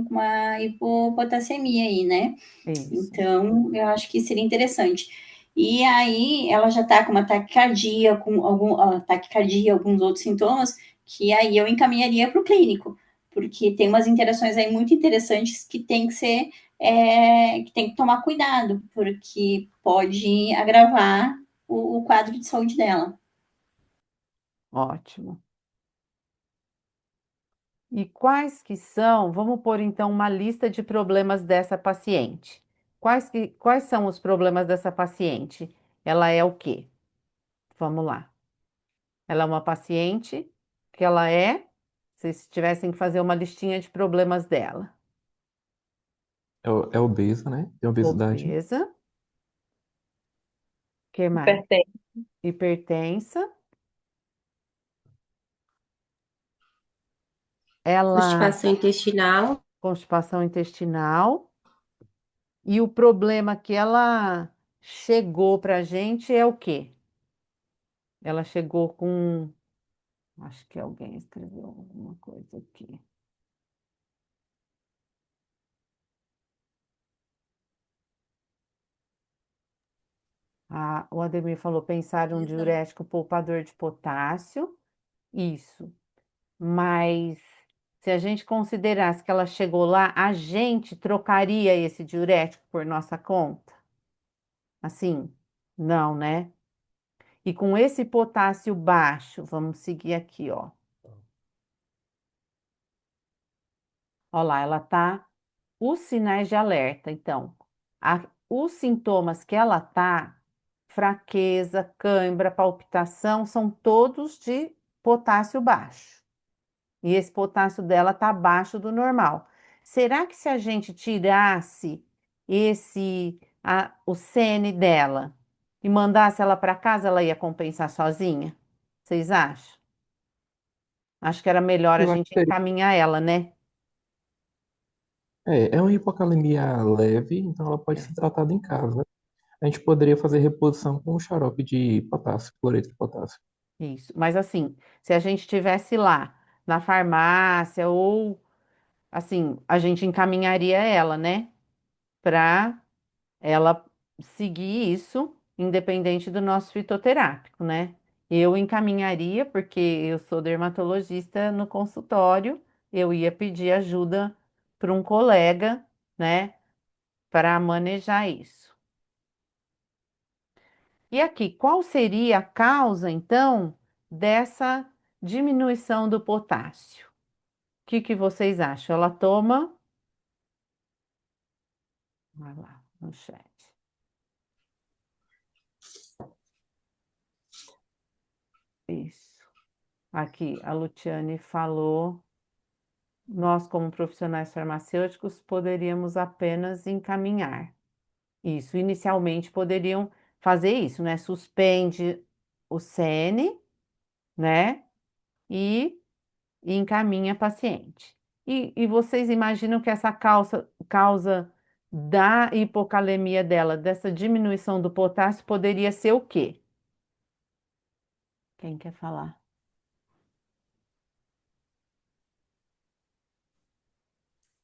uma hipopotassemia aí, né? Isso. Então, eu acho que seria interessante. E aí, ela já tá com uma taquicardia, taquicardia, alguns outros sintomas, que aí eu encaminharia para o clínico, porque tem umas interações aí muito interessantes que tem que ser, que tem que tomar cuidado, porque pode agravar o quadro de saúde dela. Ótimo. E quais que são, vamos pôr então uma lista de problemas dessa paciente. Quais são os problemas dessa paciente? Ela é o quê? Vamos lá. Ela é uma paciente que ela é, se tivessem que fazer uma listinha de problemas dela. É obesa, né? Tem obesidade. Obesa, que mais? Hipertenso. Hipertensa. Ela, Constipação intestinal. constipação intestinal. E o problema que ela chegou pra gente é o quê? Ela chegou com, acho que alguém escreveu alguma coisa aqui. O Ademir falou pensar em um diurético poupador de potássio. Isso. Mas se a gente considerasse que ela chegou lá, a gente trocaria esse diurético por nossa conta? Assim? Não, né? E com esse potássio baixo, vamos seguir aqui, ó. Olha lá, ela tá. Os sinais de alerta, então, os sintomas que ela tá, fraqueza, cãibra, palpitação, são todos de potássio baixo. E esse potássio dela tá abaixo do normal. Será que se a gente tirasse o CN dela e mandasse ela para casa, ela ia compensar sozinha? Vocês acham? Acho que era melhor a Eu acho gente que seria. encaminhar ela, né? É uma hipocalemia leve, então ela pode É. ser tratada em casa. A gente poderia fazer reposição com xarope de potássio, cloreto de potássio. Isso. Mas assim, se a gente tivesse lá na farmácia ou assim, a gente encaminharia ela, né? Para ela seguir isso, independente do nosso fitoterápico, né? Eu encaminharia, porque eu sou dermatologista no consultório, eu ia pedir ajuda para um colega, né? Para manejar isso. E aqui, qual seria a causa, então, dessa diminuição do potássio? O que vocês acham? Ela toma. Vai lá, no chat. Isso. Aqui, a Luciane falou. Nós, como profissionais farmacêuticos, poderíamos apenas encaminhar. Isso, inicialmente poderiam fazer isso, né? Suspende o CN, né? E encaminha paciente. E vocês imaginam que essa causa da hipocalemia dela, dessa diminuição do potássio, poderia ser o quê? Quem quer falar?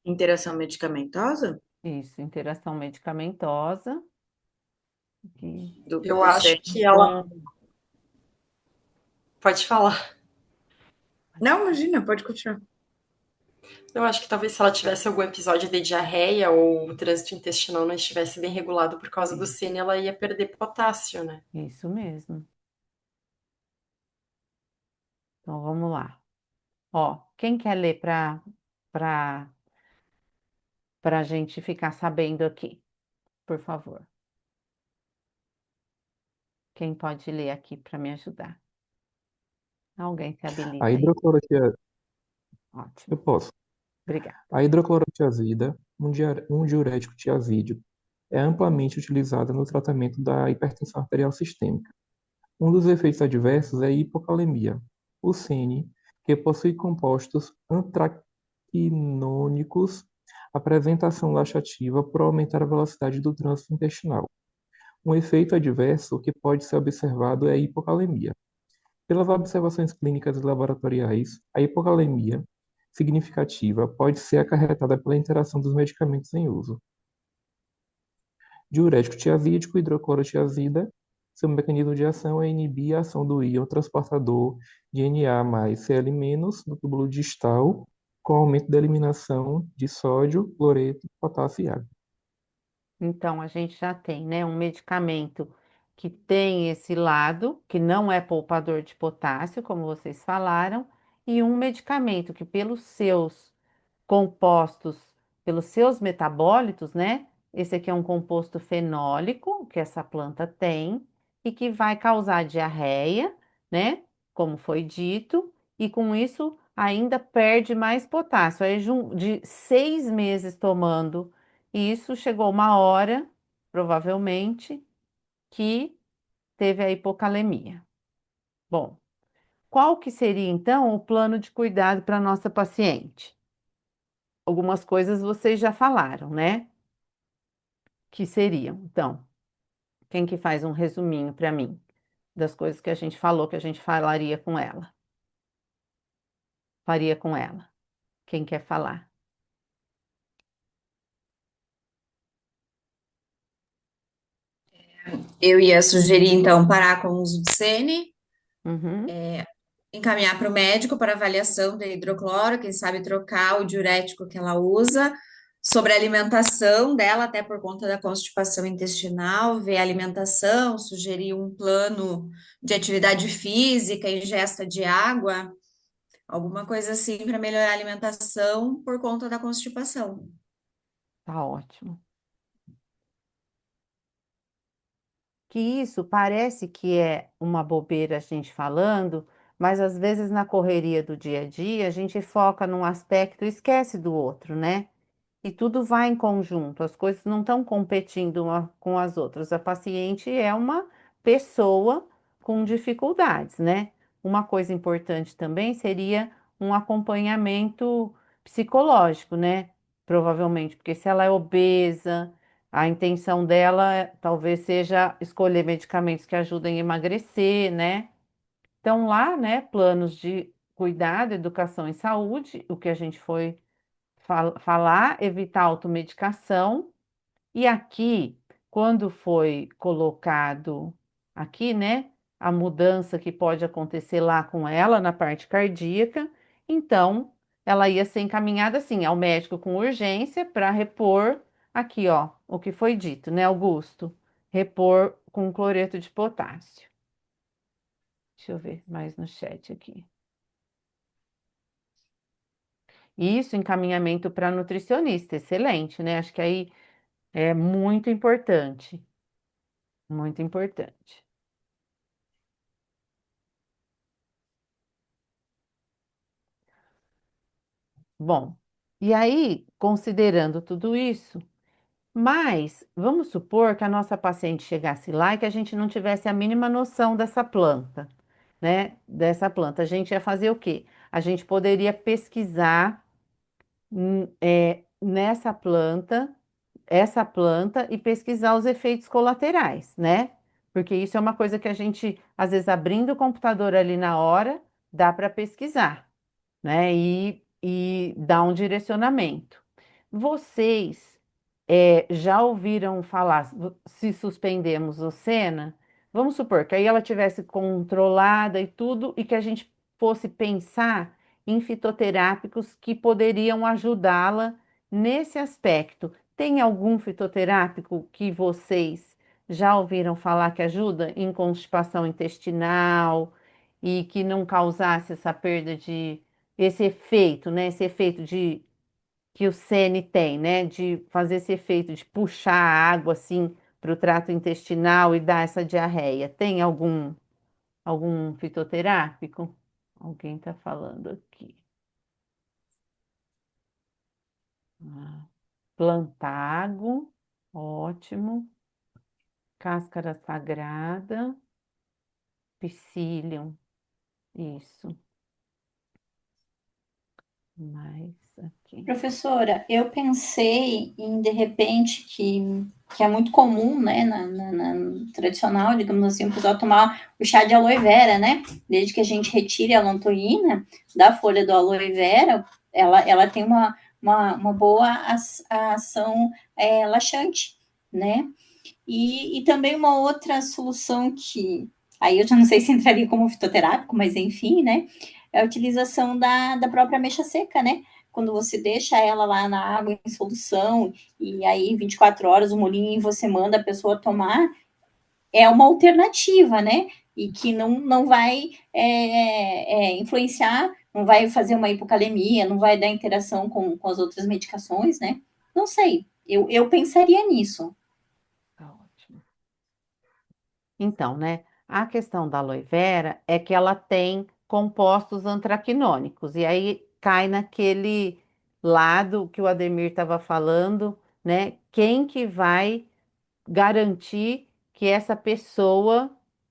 Interação medicamentosa Isso, interação medicamentosa. do Eu acho processo que ela. com... Pode falar. Não, imagina, pode continuar. Eu acho que talvez se ela tivesse algum episódio de diarreia ou o trânsito intestinal não estivesse bem regulado por causa do CN, ela ia perder potássio, né? Isso mesmo. Então vamos lá. Ó, quem quer ler para a gente ficar sabendo aqui, por favor? Quem pode ler aqui para me ajudar? Alguém se A habilita aí? hidroclorotiazida, eu Ótimo, posso. obrigada. A hidroclorotiazida, um diurético tiazídico, é amplamente utilizada no tratamento da hipertensão arterial sistêmica. Um dos efeitos adversos é a hipocalemia. O CN, que possui compostos antraquinônicos, apresenta ação laxativa por aumentar a velocidade do trânsito intestinal. Um efeito adverso que pode ser observado é a hipocalemia. Pelas observações clínicas e laboratoriais, a hipocalemia significativa pode ser acarretada pela interação dos medicamentos em uso. Diurético tiazídico, hidroclorotiazida, seu mecanismo de ação é inibir a ação do íon transportador de Na mais Cl- no túbulo distal, com aumento da eliminação de sódio, cloreto, potássio e água. Então, a gente já tem, né, um medicamento que tem esse lado, que não é poupador de potássio, como vocês falaram, e um medicamento que, pelos seus compostos, pelos seus metabólitos, né? Esse aqui é um composto fenólico que essa planta tem e que vai causar diarreia, né? Como foi dito, e com isso ainda perde mais potássio. Aí, de 6 meses tomando isso, chegou uma hora, provavelmente, que teve a hipocalemia. Bom, qual que seria então o plano de cuidado para nossa paciente? Algumas coisas vocês já falaram, né? Que seriam. Então, quem que faz um resuminho para mim das coisas que a gente falou que a gente falaria com ela? Faria com ela. Quem quer falar? Eu ia sugerir, então, parar com o uso de sene, Uhum. encaminhar para o médico para avaliação de hidrocloro, quem sabe trocar o diurético que ela usa, sobre a alimentação dela, até por conta da constipação intestinal, ver a alimentação, sugerir um plano de atividade física, ingesta de água, alguma coisa assim para melhorar a alimentação por conta da constipação. Tá ótimo. Que isso parece que é uma bobeira a gente falando, mas às vezes na correria do dia a dia a gente foca num aspecto e esquece do outro, né? E tudo vai em conjunto, as coisas não estão competindo uma com as outras. A paciente é uma pessoa com dificuldades, né? Uma coisa importante também seria um acompanhamento psicológico, né? Provavelmente, porque se ela é obesa, a intenção dela talvez seja escolher medicamentos que ajudem a emagrecer, né? Então, lá, né, planos de cuidado, educação e saúde, o que a gente foi falar, evitar automedicação. E aqui, quando foi colocado aqui, né, a mudança que pode acontecer lá com ela na parte cardíaca, então ela ia ser encaminhada assim ao médico com urgência para repor aqui, ó, o que foi dito, né, Augusto? Repor com cloreto de potássio. Deixa eu ver mais no chat aqui. Isso, encaminhamento para nutricionista, excelente, né? Acho que aí é muito importante, muito importante. Bom, e aí, considerando tudo isso, mas vamos supor que a nossa paciente chegasse lá e que a gente não tivesse a mínima noção dessa planta, né? Dessa planta. A gente ia fazer o quê? A gente poderia pesquisar nessa planta, essa planta, e pesquisar os efeitos colaterais, né? Porque isso é uma coisa que a gente, às vezes, abrindo o computador ali na hora, dá para pesquisar, né? E dar um direcionamento. Vocês já ouviram falar, se suspendemos o Sena, vamos supor que aí ela tivesse controlada e tudo, e que a gente fosse pensar em fitoterápicos que poderiam ajudá-la nesse aspecto. Tem algum fitoterápico que vocês já ouviram falar que ajuda em constipação intestinal e que não causasse essa perda de esse efeito, né? Esse efeito de que o Sene tem, né? De fazer esse efeito de puxar a água assim para o trato intestinal e dar essa diarreia. Tem algum fitoterápico? Alguém está falando aqui. Plantago, ótimo. Cáscara sagrada, psyllium, isso. Mais aqui. Professora, eu pensei em, de repente, que é muito comum, né, tradicional, digamos assim, o pessoal tomar o chá de aloe vera, né? Desde que a gente retire a lantoína da folha do aloe vera, ela tem uma boa ação laxante, né? E também uma outra solução que, aí eu já não sei se entraria como fitoterápico, mas enfim, né? É a utilização da própria ameixa seca, né? Quando você deixa ela lá na água em solução, e aí 24 horas o molinho você manda a pessoa tomar, é uma alternativa, né? E que não vai influenciar, não vai fazer uma hipocalemia, não vai dar interação com as outras medicações, né? Não sei, eu pensaria nisso. Tá ótimo. Então, né, a questão da aloe vera é que ela tem compostos antraquinônicos, e aí cai naquele lado que o Ademir estava falando, né? Quem que vai garantir que essa pessoa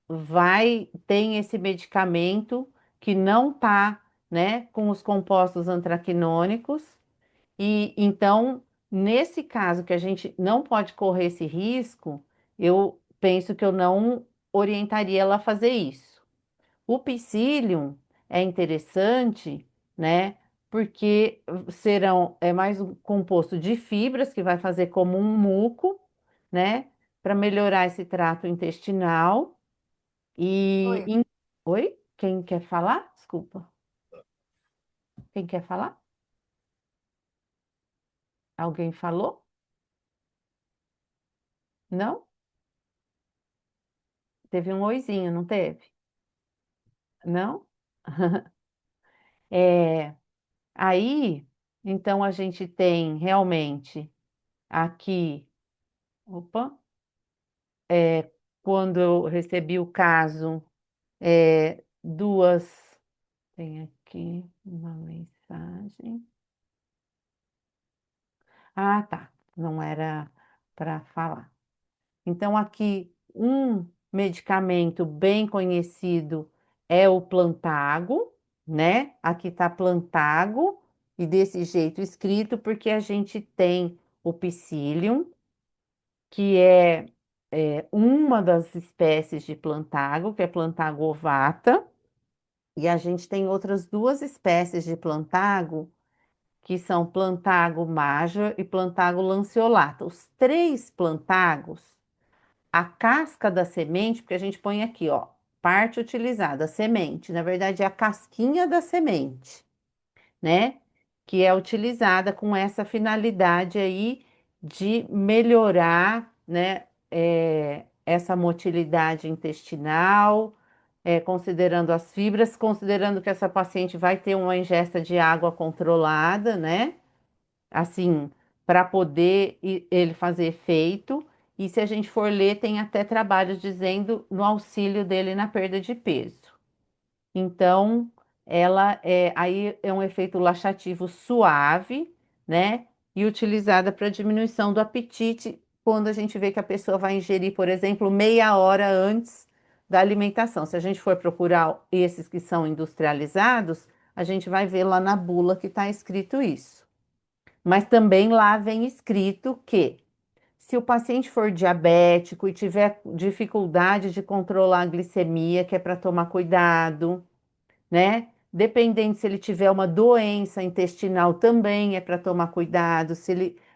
vai ter esse medicamento que não tá, né, com os compostos antraquinônicos? E então, nesse caso que a gente não pode correr esse risco, eu penso que eu não orientaria ela a fazer isso. O psyllium é interessante, né? Porque é mais um composto de fibras que vai fazer como um muco, né? Para melhorar esse trato intestinal. E. Oi. Oi? Quem quer falar? Desculpa. Quem quer falar? Alguém falou? Não? Teve um oizinho, não teve? Não? É, aí, então a gente tem realmente aqui, opa, quando eu recebi o caso, duas, tem aqui uma mensagem. Ah, tá, não era para falar. Então, aqui, um medicamento bem conhecido é o Plantago, né? Aqui tá Plantago, e desse jeito escrito, porque a gente tem o Psyllium, que é uma das espécies de Plantago, que é Plantago ovata, e a gente tem outras duas espécies de Plantago, que são Plantago major e Plantago lanceolata. Os três Plantagos, a casca da semente, porque a gente põe aqui, ó, parte utilizada, a semente, na verdade é a casquinha da semente, né? Que é utilizada com essa finalidade aí de melhorar, né, essa motilidade intestinal, considerando as fibras, considerando que essa paciente vai ter uma ingesta de água controlada, né? Assim, para poder ele fazer efeito. E se a gente for ler, tem até trabalhos dizendo no auxílio dele na perda de peso. Então, aí é um efeito laxativo suave, né? E utilizada para diminuição do apetite quando a gente vê que a pessoa vai ingerir, por exemplo, meia hora antes da alimentação. Se a gente for procurar esses que são industrializados, a gente vai ver lá na bula que está escrito isso. Mas também lá vem escrito que se o paciente for diabético e tiver dificuldade de controlar a glicemia, que é para tomar cuidado, né? Dependendo se ele tiver uma doença intestinal, também é para tomar cuidado.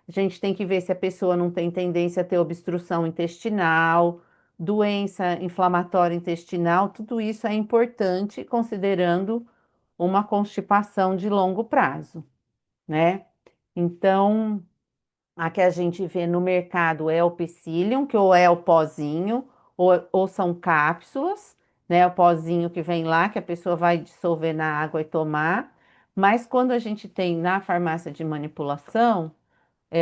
A gente tem que ver se a pessoa não tem tendência a ter obstrução intestinal, doença inflamatória intestinal, tudo isso é importante considerando uma constipação de longo prazo, né? Então, a que a gente vê no mercado é o psyllium, que ou é o pozinho, ou são cápsulas, né? O pozinho que vem lá, que a pessoa vai dissolver na água e tomar. Mas quando a gente tem na farmácia de manipulação,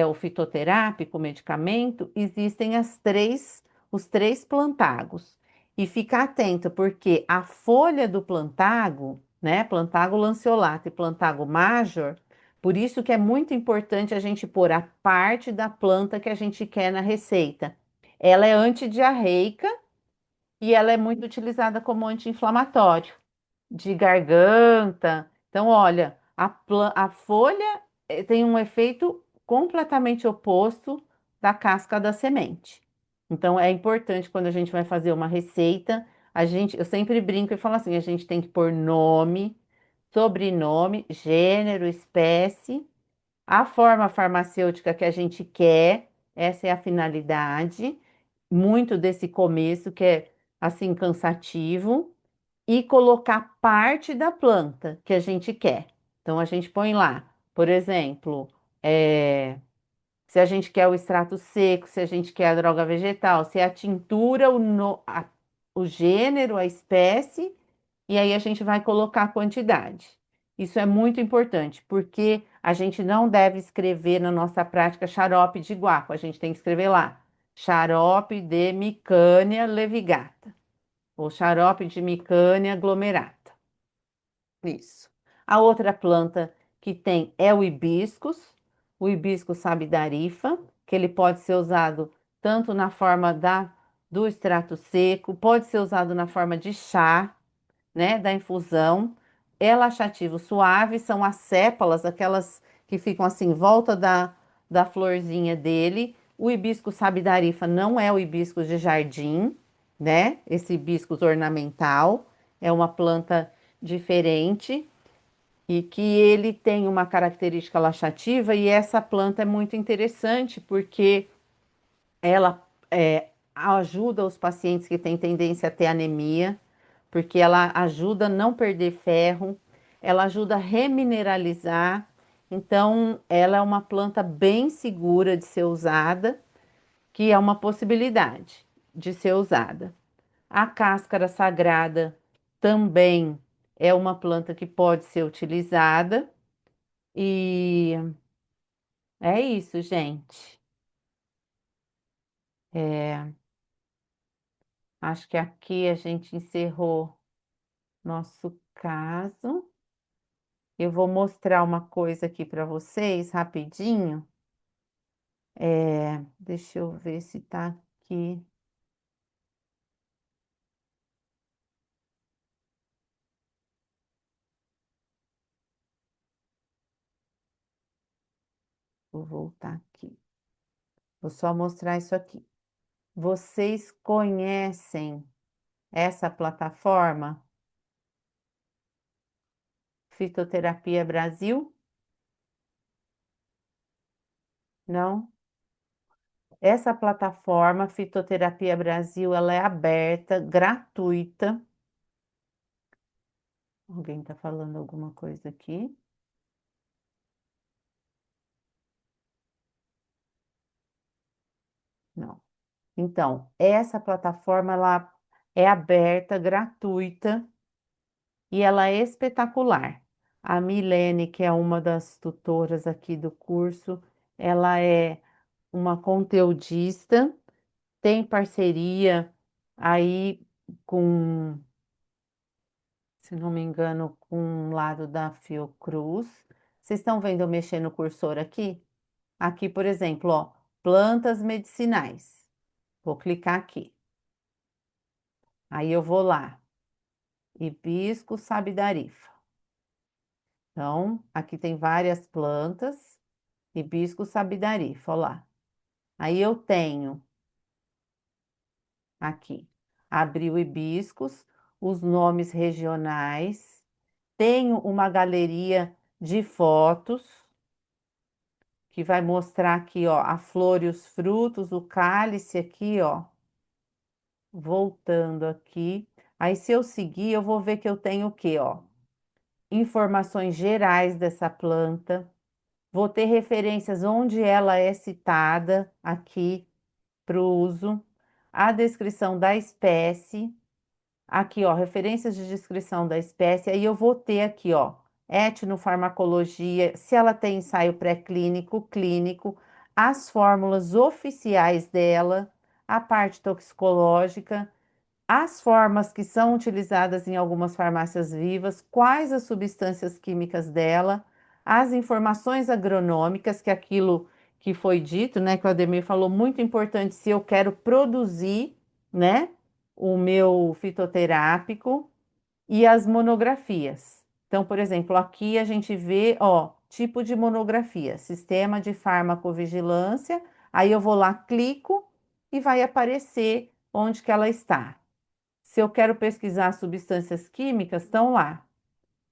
o fitoterápico, o medicamento, existem os três plantagos. E ficar atento, porque a folha do plantago, né, plantago lanceolata e plantago major, por isso que é muito importante a gente pôr a parte da planta que a gente quer na receita. Ela é antidiarreica e ela é muito utilizada como anti-inflamatório de garganta. Então, olha, a folha tem um efeito completamente oposto da casca da semente. Então, é importante quando a gente vai fazer uma receita, eu sempre brinco e falo assim, a gente tem que pôr nome, sobrenome, gênero, espécie, a forma farmacêutica que a gente quer, essa é a finalidade, muito desse começo que é assim cansativo e colocar parte da planta que a gente quer. Então, a gente põe lá, por exemplo, se a gente quer o extrato seco, se a gente quer a droga vegetal, se é a tintura, o gênero, a espécie, e aí a gente vai colocar a quantidade. Isso é muito importante, porque a gente não deve escrever na nossa prática xarope de guaco, a gente tem que escrever lá, xarope de Micânia levigata, ou xarope de Micânia aglomerata. Isso. A outra planta que tem é o hibiscus sabidarifa, que ele pode ser usado tanto na forma do extrato seco, pode ser usado na forma de chá, né, da infusão. É laxativo suave, são as sépalas, aquelas que ficam assim em volta da florzinha dele. O hibiscus sabidarifa não é o hibiscus de jardim, né? Esse hibiscus ornamental é uma planta diferente e que ele tem uma característica laxativa e essa planta é muito interessante porque ela ajuda os pacientes que têm tendência a ter anemia, porque ela ajuda a não perder ferro, ela ajuda a remineralizar. Então, ela é uma planta bem segura de ser usada, que é uma possibilidade de ser usada. A cáscara sagrada também é uma planta que pode ser utilizada. E é isso, gente. É, acho que aqui a gente encerrou nosso caso. Eu vou mostrar uma coisa aqui para vocês rapidinho. Deixa eu ver se tá aqui. Vou voltar aqui. Vou só mostrar isso aqui. Vocês conhecem essa plataforma? Fitoterapia Brasil? Não? Essa plataforma Fitoterapia Brasil, ela é aberta, gratuita. Alguém está falando alguma coisa aqui? Não. Então, essa plataforma ela é aberta, gratuita e ela é espetacular. A Milene, que é uma das tutoras aqui do curso, ela é uma conteudista, tem parceria aí com, se não me engano, com um lado da Fiocruz. Vocês estão vendo eu mexer no cursor aqui? Aqui, por exemplo, ó, plantas medicinais. Vou clicar aqui. Aí eu vou lá. Hibiscus sabidarifa. Então, aqui tem várias plantas. Hibiscus sabidarifa, ó lá. Aí eu tenho aqui, abri o hibiscus, os nomes regionais. Tenho uma galeria de fotos que vai mostrar aqui, ó, a flor e os frutos, o cálice aqui, ó. Voltando aqui. Aí, se eu seguir, eu vou ver que eu tenho o quê, ó? Informações gerais dessa planta. Vou ter referências onde ela é citada aqui para o uso. A descrição da espécie. Aqui, ó, referências de descrição da espécie. Aí eu vou ter aqui, ó, etnofarmacologia, se ela tem ensaio pré-clínico, clínico, as fórmulas oficiais dela, a parte toxicológica, as formas que são utilizadas em algumas farmácias vivas, quais as substâncias químicas dela, as informações agronômicas, que é aquilo que foi dito, né, que o Ademir falou, muito importante se eu quero produzir, né, o meu fitoterápico e as monografias. Então, por exemplo, aqui a gente vê, ó, tipo de monografia, sistema de farmacovigilância, aí eu vou lá, clico e vai aparecer onde que ela está. Se eu quero pesquisar substâncias químicas, estão lá.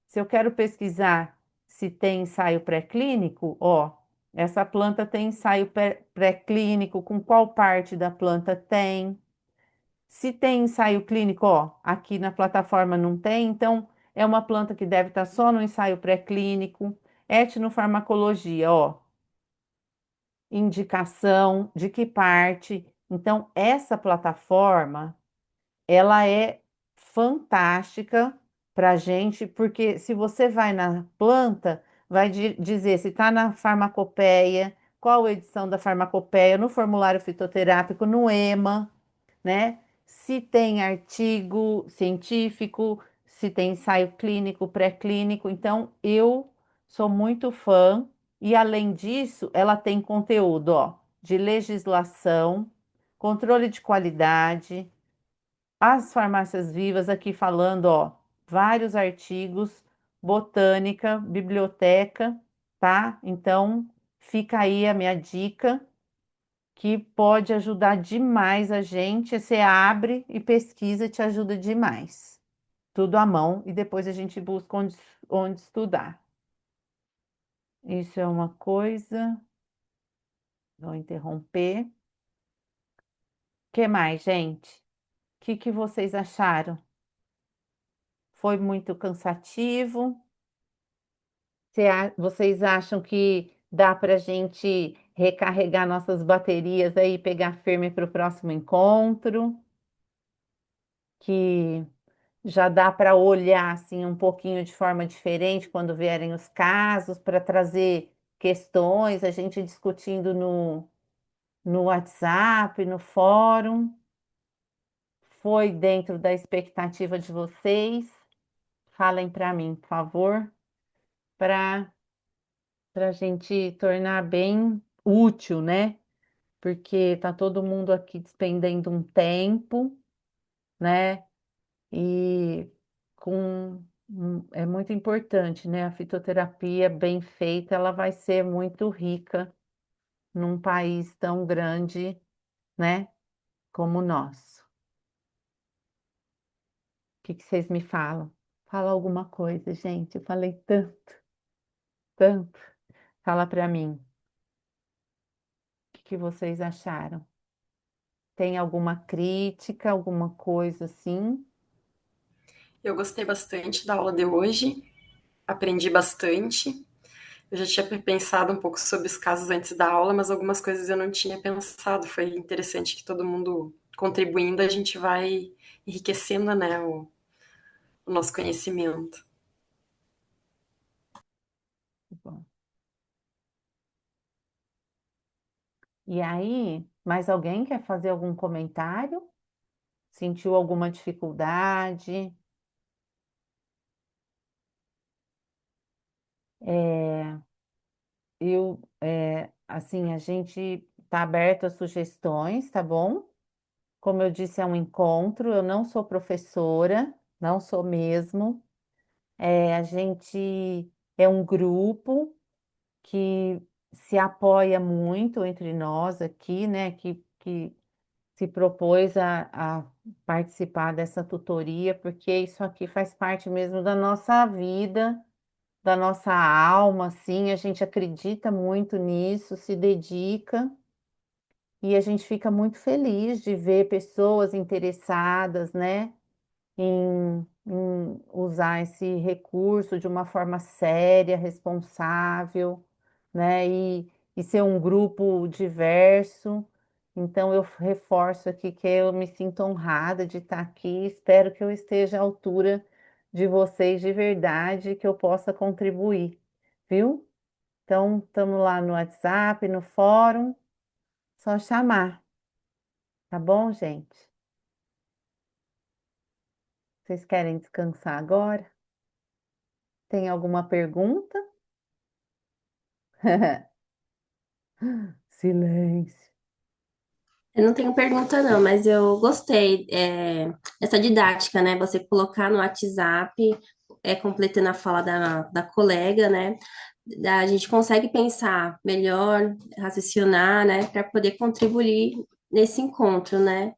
Se eu quero pesquisar se tem ensaio pré-clínico, ó, essa planta tem ensaio pré-clínico, com qual parte da planta tem. Se tem ensaio clínico, ó, aqui na plataforma não tem, então é uma planta que deve estar só no ensaio pré-clínico. Etnofarmacologia, ó. indicação, de que parte. Então, essa plataforma, ela é fantástica para a gente, porque se você vai na planta, vai dizer se está na farmacopeia, qual edição da farmacopeia, no formulário fitoterápico, no EMA, né? Se tem artigo científico, se tem ensaio clínico, pré-clínico. Então, eu sou muito fã. E além disso, ela tem conteúdo, ó, de legislação, controle de qualidade, as farmácias vivas aqui falando, ó, vários artigos, botânica, biblioteca, tá? Então, fica aí a minha dica que pode ajudar demais a gente. Você abre e pesquisa, te ajuda demais. Tudo à mão e depois a gente busca onde estudar. Isso é uma coisa. Vou interromper. O que mais, gente? O que vocês acharam? Foi muito cansativo? Vocês acham que dá para a gente recarregar nossas baterias aí e pegar firme para o próximo encontro? Que já dá para olhar assim um pouquinho de forma diferente quando vierem os casos, para trazer questões, a gente discutindo no WhatsApp, no fórum. Foi dentro da expectativa de vocês? Falem para mim, por favor, para a gente tornar bem útil, né? Porque tá todo mundo aqui despendendo um tempo, né? E é muito importante, né? A fitoterapia bem feita, ela vai ser muito rica num país tão grande, né? Como o nosso. O que vocês me falam? Fala alguma coisa, gente. Eu falei tanto, tanto. Fala para mim. O que vocês acharam? Tem alguma crítica, alguma coisa assim? Eu gostei bastante da aula de hoje, aprendi bastante. Eu já tinha pensado um pouco sobre os casos antes da aula, mas algumas coisas eu não tinha pensado. Foi interessante que todo mundo contribuindo, a gente vai enriquecendo, né, o nosso conhecimento. Bom. E aí, mais alguém quer fazer algum comentário? Sentiu alguma dificuldade? É, assim, a gente está aberto a sugestões, tá bom? Como eu disse, é um encontro. Eu não sou professora, não sou mesmo. A gente é um grupo que se apoia muito entre nós aqui, né? Que se propôs a participar dessa tutoria, porque isso aqui faz parte mesmo da nossa vida, da nossa alma, assim, a gente acredita muito nisso, se dedica, e a gente fica muito feliz de ver pessoas interessadas, né, em usar esse recurso de uma forma séria, responsável, né? E ser um grupo diverso. Então, eu reforço aqui que eu me sinto honrada de estar aqui. Espero que eu esteja à altura de vocês de verdade, que eu possa contribuir, viu? Então, estamos lá no WhatsApp, no fórum, só chamar, tá bom, gente? Vocês querem descansar agora? Tem alguma pergunta? Silêncio. Eu não tenho pergunta, não, mas eu gostei dessa didática, né? Você colocar no WhatsApp, completando a fala da colega, né? A gente consegue pensar melhor, raciocinar, né? Para poder contribuir nesse encontro, né?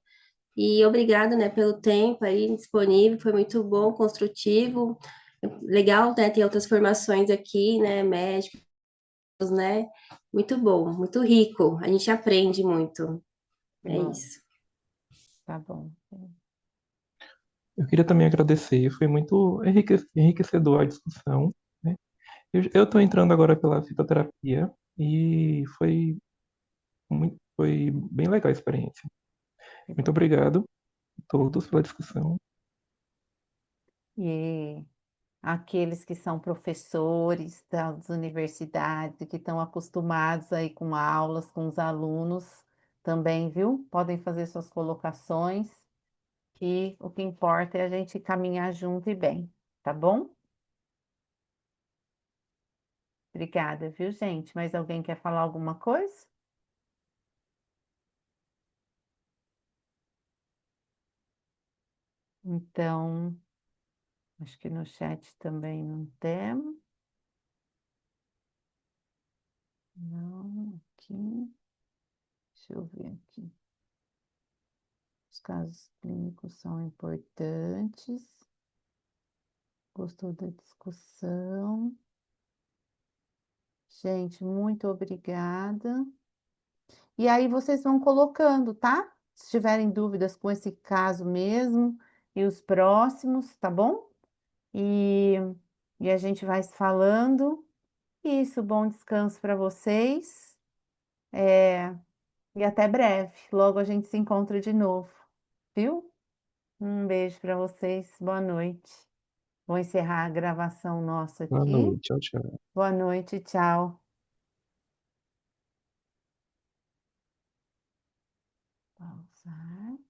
E obrigado, né, pelo tempo aí disponível, foi muito bom, construtivo. Legal, né, ter outras formações aqui, né, médicos, né? Muito bom, muito rico. A gente aprende muito. Que É bom, isso. tá bom. Eu queria também agradecer, foi muito enriquecedor a discussão, né? Eu estou entrando agora pela fitoterapia e foi Foi bem legal a experiência. Que Muito bom. obrigado a todos pela discussão. E aqueles que são professores das universidades e que estão acostumados aí com aulas com os alunos também, viu? Podem fazer suas colocações, que o que importa é a gente caminhar junto e bem, tá bom? Obrigada, viu, gente? Mais alguém quer falar alguma coisa? Então, acho que no chat também não temos. Não, aqui. Deixa eu ver aqui. Os casos clínicos são importantes. Gostou da discussão? Gente, muito obrigada. E aí vocês vão colocando, tá? Se tiverem dúvidas com esse caso mesmo e os próximos, tá bom? E, e a gente vai se falando. Isso, bom descanso para vocês. E até breve. Logo a gente se encontra de novo, viu? Um beijo para vocês. Boa noite. Vou encerrar a gravação nossa Boa aqui. noite. Tchau, tchau. Boa noite, tchau. Pausar.